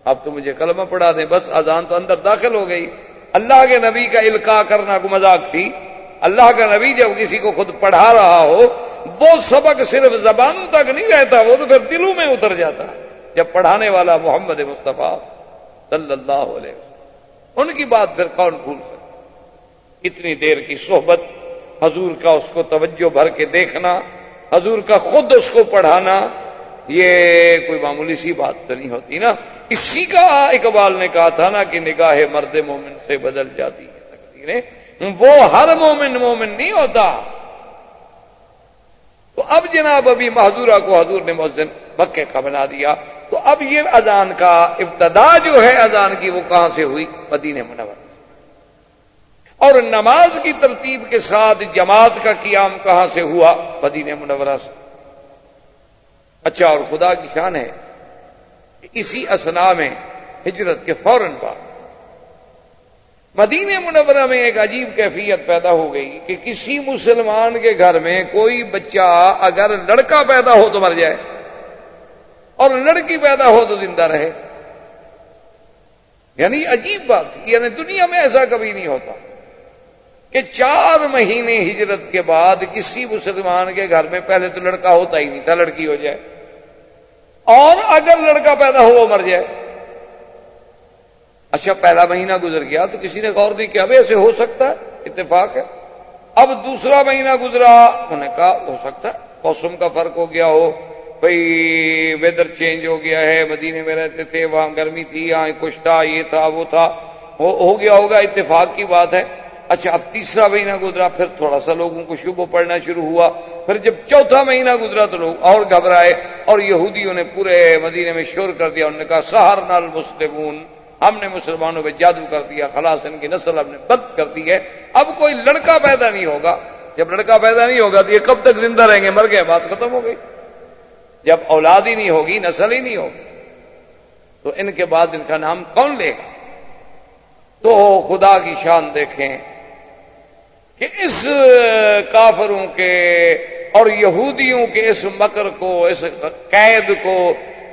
اب تو مجھے کلمہ پڑھا دیں. بس اذان تو اندر داخل ہو گئی. اللہ کے نبی کا القاء کرنا کو مذاق تھی. اللہ کا نبی جب کسی کو خود پڑھا رہا ہو وہ سبق صرف زبانوں تک نہیں رہتا، وہ تو پھر دلوں میں اتر جاتا ہے. جب پڑھانے والا محمد مصطفیٰ صلی اللہ علیہ وسلم، ان کی بات پھر کون بھول سکتا. اتنی دیر کی صحبت، حضور کا اس کو توجہ بھر کے دیکھنا، حضور کا خود اس کو پڑھانا، یہ کوئی معمولی سی بات تو نہیں ہوتی نا. اسی کا اقبال نے کہا تھا نا کہ نگاہ مرد مومن سے بدل جاتی ہے تقدیریں. وہ ہر مومن نہیں ہوتا. تو اب جناب ابھی محذورہ کو حضور نے مؤذن مکے کا بنا دیا. تو اب یہ اذان کا ابتدا جو ہے اذان کی وہ کہاں سے ہوئی؟ مدینہ منورہ. اور نماز کی ترتیب کے ساتھ جماعت کا قیام کہاں سے ہوا؟ مدینہ منورہ سے. اچھا اور خدا کی شان ہے کہ اسی اثنا میں ہجرت کے فوراً بعد مدینہ منورہ میں ایک عجیب کیفیت پیدا ہو گئی کہ کسی مسلمان کے گھر میں کوئی بچہ اگر لڑکا پیدا ہو تو مر جائے اور لڑکی پیدا ہو تو زندہ رہے. یعنی عجیب بات، یعنی دنیا میں ایسا کبھی نہیں ہوتا کہ 4 مہینے ہجرت کے بعد کسی مسلمان کے گھر میں پہلے تو لڑکا ہوتا ہی نہیں تھا، لڑکی ہو جائے، اور اگر لڑکا پیدا ہو وہ مر جائے. اچھا پہلا مہینہ گزر گیا تو کسی نے غور نہیں کیا بھائی ایسے ہو سکتا ہے، اتفاق ہے. اب دوسرا مہینہ گزرا، انہوں نے کہا ہو سکتا ہے موسم کا فرق ہو گیا ہو، بھئی ویدر چینج ہو گیا ہے، مدینے میں رہتے تھے وہاں گرمی تھی، یہاں کچھ تھا، یہ تھا وہ تھا، ہو گیا ہوگا، اتفاق کی بات ہے. اچھا اب تیسرا مہینہ گزرا، پھر تھوڑا سا لوگوں کو شبہ پڑنا شروع ہوا. پھر جب چوتھا مہینہ گزرا تو لوگ اور گھبرائے، اور یہودیوں نے پورے مدینے میں شور کر دیا. انہوں نے کہا سحرنا المسلمون، ہم نے مسلمانوں پہ جادو کر دیا، خلاص ان کی نسل ہم نے بند کر دی ہے، اب کوئی لڑکا پیدا نہیں ہوگا. جب لڑکا پیدا نہیں ہوگا تو یہ کب تک زندہ رہیں گے؟ مر گئے، بات ختم ہو گئی. جب اولاد ہی نہیں ہوگی، نسل ہی نہیں ہوگی، تو ان کے بعد ان کا نام کون لے گا؟ تو خدا کی شان دیکھیں کہ اس کافروں کے اور یہودیوں کے اس مکر کو، اس قید کو،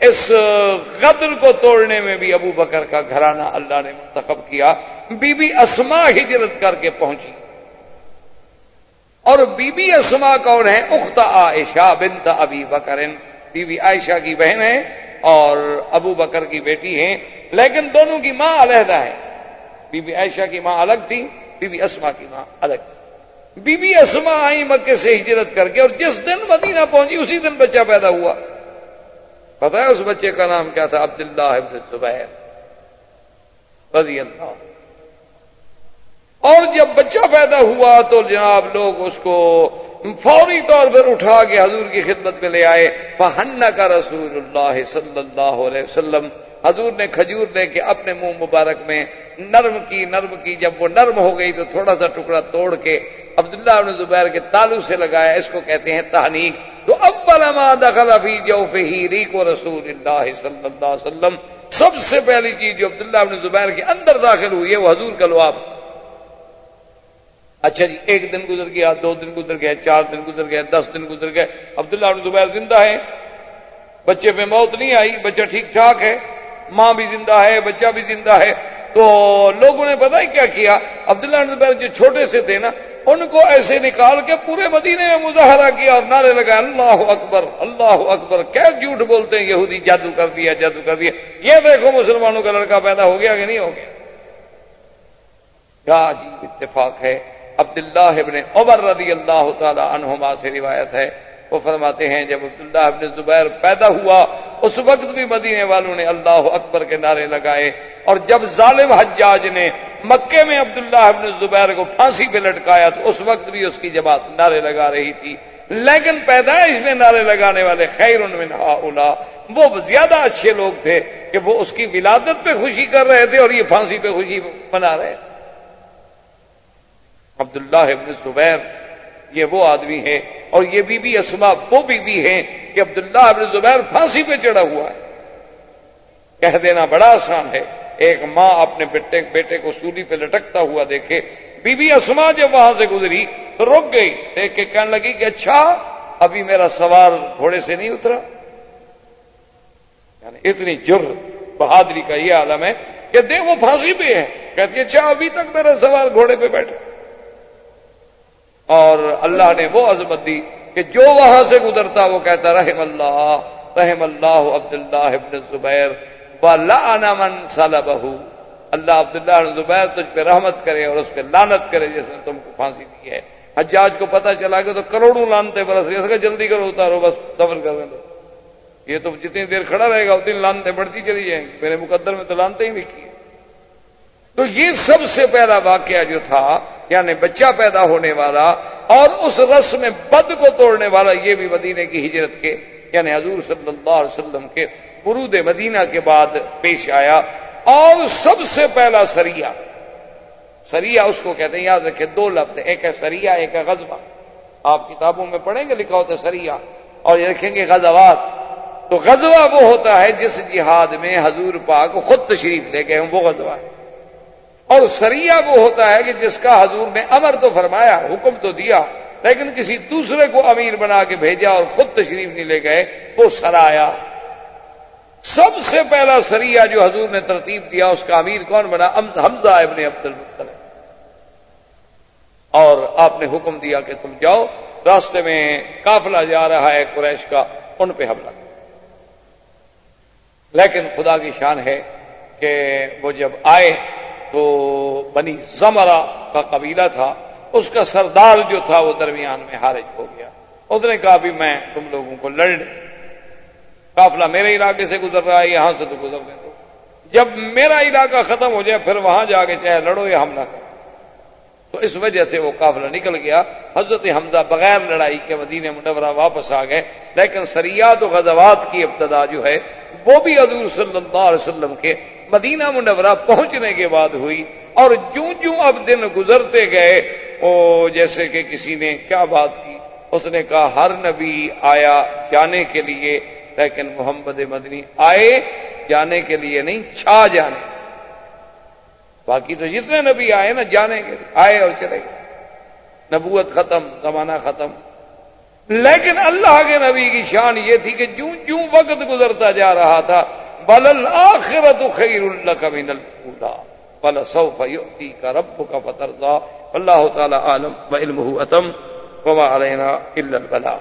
اس غدر کو توڑنے میں بھی ابو بکر کا گھرانہ اللہ نے منتخب کیا. بی بی اسما ہجرت کر کے پہنچی، اور بی بی اسما کون ہے؟ اخت عائشہ بنت ابی بکر، بی بی عائشہ کی بہن ہے اور ابو بکر کی بیٹی ہیں، لیکن دونوں کی ماں علیحدہ ہے. بی بی عائشہ کی ماں الگ تھی، بی بی اسما کی ماں الگ تھی. بی بی اسما آئی مکے سے ہجرت کر کے، اور جس دن مدینہ پہنچی اسی دن بچہ پیدا ہوا. پتہ ہے اس بچے کا نام کیا تھا؟ عبداللہ ابن زبیر رضی اللہ. اور جب بچہ پیدا ہوا تو جناب لوگ اس کو فوری طور پر اٹھا کے حضور کی خدمت میں لے آئے. فحنک رسول اللہ صلی اللہ علیہ وسلم، حضور نے کھجور لے کے اپنے منہ مبارک میں نرم کی. جب وہ نرم ہو گئی تو تھوڑا سا ٹکڑا توڑ کے عبداللہ بن زبیر کے تالو سے لگایا. اس کو کہتے ہیں تحنیک. تو اول ما دخل فی جوفہ ریق رسول اللہ صلی اللہ علیہ وسلم، سب سے پہلی چیز جو عبداللہ بن زبیر کے اندر داخل ہوئی ہے وہ حضور کا لعاب تھا. اچھا جی، 1 دن گزر گیا، 2 دن گزر گئے، 4 دن گزر گئے، 10 دن گزر گئے، عبداللہ بن زبیر زندہ ہے، بچے پہ موت نہیں آئی، بچہ ٹھیک ٹھاک ہے، ماں بھی زندہ ہے، بچہ بھی زندہ ہے. تو لوگوں نے پتہ ہی کیا کیا؟ عبداللہ بن زبیر جو چھوٹے سے تھے نا، ان کو ایسے نکال کے پورے مدینے میں مظاہرہ کیا اور نعرے لگائے اللہ اکبر اللہ اکبر. کیا جھوٹ بولتے ہیں یہودی، جادو کر دیا، جادو کر دیا. یہ دیکھو مسلمانوں کا لڑکا پیدا ہو گیا کہ نہیں ہو گیا. کیا عجیب اتفاق ہے. عبداللہ ابن عمر رضی اللہ تعالی عنہما سے روایت ہے، وہ فرماتے ہیں جب عبداللہ ابن زبیر پیدا ہوا اس وقت بھی مدینے والوں نے اللہ اکبر کے نعرے لگائے. اور جب ظالم حجاج نے مکے میں عبداللہ ابن زبیر کو پھانسی پہ لٹکایا تو اس وقت بھی اس کی جماعت نعرے لگا رہی تھی. لیکن پیدائش میں نعرے لگانے والے خیر من ہؤلاء، وہ زیادہ اچھے لوگ تھے کہ وہ اس کی ولادت پہ خوشی کر رہے تھے اور یہ پھانسی پہ خوشی منا رہے تھے. عبداللہ ابن زبیر یہ وہ آدمی ہے، اور یہ بی بی اسما وہ بی بی ہیں کہ عبداللہ ابن زبیر پھانسی پہ چڑھا ہوا ہے. کہہ دینا بڑا آسان ہے، ایک ماں اپنے بیٹے کو سولی پہ لٹکتا ہوا دیکھے. بی بی اسما جب وہاں سے گزری تو رک گئی، دیکھ کے کہنے لگی کہ اچھا ابھی میرا سوار گھوڑے سے نہیں اترا. یعنی اتنی جرأت، بہادری کا یہ عالم ہے کہ دیکھ وہ پھانسی پہ ہے، کہتی ہے اچھا ابھی تک میرا سوار گھوڑے پہ بیٹھا. اور اللہ نے وہ عظمت دی کہ جو وہاں سے گزرتا وہ کہتا رحم اللہ عبداللہ ابن زبیر ولعن من صلبہ. اللہ عبداللہ ابن زبیر تجھ پہ رحمت کرے اور اس پہ لعنت کرے جس نے تم کو پھانسی دی ہے. حجاج کو پتہ چلا کہ تو کروڑوں لعنتیں برس رہی ہیں، جلدی کرو اتارو بس دفن کر دو. یہ تو جتنی دیر کھڑا رہے گا اتنی لعنتیں بڑھتی چلی جائیں گی، میرے مقدر میں تو لعنتیں ہی لکھی ہیں. تو یہ سب سے پہلا واقعہ جو تھا یعنی بچہ پیدا ہونے والا اور اس رسم بد کو توڑنے والا، یہ بھی مدینے کی ہجرت کے یعنی حضور صلی اللہ علیہ وسلم کے ورود مدینہ کے بعد پیش آیا. اور سب سے پہلا سریہ اس کو کہتے ہیں، یاد رکھیں 2 لفظ، ایک ہے سریہ ایک ہے غزوہ. آپ کتابوں میں پڑھیں گے لکھا ہوتا ہے سریہ، اور یہ رکھیں گے غزوات. تو غزوہ وہ ہوتا ہے جس جہاد میں حضور پاک خود تشریف لے گئے ہوں، وہ غزوہ ہے. اور سریہ وہ ہوتا ہے کہ جس کا حضور نے امر تو فرمایا، حکم تو دیا، لیکن کسی دوسرے کو امیر بنا کے بھیجا اور خود تشریف نہیں لے گئے، وہ سرایا۔ سب سے پہلا سریہ جو حضور نے ترتیب دیا اس کا امیر کون بنا؟ حمزہ ابن عبد المطلب۔ اور آپ نے حکم دیا کہ تم جاؤ، راستے میں قافلہ جا رہا ہے قریش کا، ان پہ حملہ کرو۔ لیکن خدا کی شان ہے کہ وہ جب آئے تو بنی زمرہ کا قبیلہ تھا، اس کا سردار جو تھا وہ درمیان میں حارج ہو گیا۔ اس نے کہا بھی میں تم لوگوں کو لڑ، قافلہ میرے علاقے سے گزر رہا ہے، یہاں سے تو گزرنے دو، جب میرا علاقہ ختم ہو جائے پھر وہاں جا کے چاہے لڑو یا حملہ کرو۔ تو اس وجہ سے وہ قافلہ نکل گیا۔ حضرت حمزہ بغیر لڑائی کے مدینہ منورہ واپس آ گئے، لیکن سریات و غزوات کی ابتدا جو ہے وہ بھی حضور صلی اللہ علیہ وسلم کے مدینہ منورہ پہنچنے کے بعد ہوئی۔ اور جوں جوں اب دن گزرتے گئے، جیسے کہ کسی نے کیا بات کی، اس نے کہا ہر نبی آیا جانے کے لیے، لیکن محمد مدنی آئے جانے کے لیے نہیں، چھا جانے۔ باقی تو جتنے نبی آئے نا جانے کے لیے آئے اور چلے گئے، نبوت ختم، زمانہ ختم۔ لیکن اللہ کے نبی کی شان یہ تھی کہ جوں جوں وقت گزرتا جا رہا تھا، بل الآخرۃ خیر لک من الاولی ولسوف یؤتیک ربک فترضی۔ واللہ تعالی عالم وعلمہ اتم وما علینا الا البلاغ۔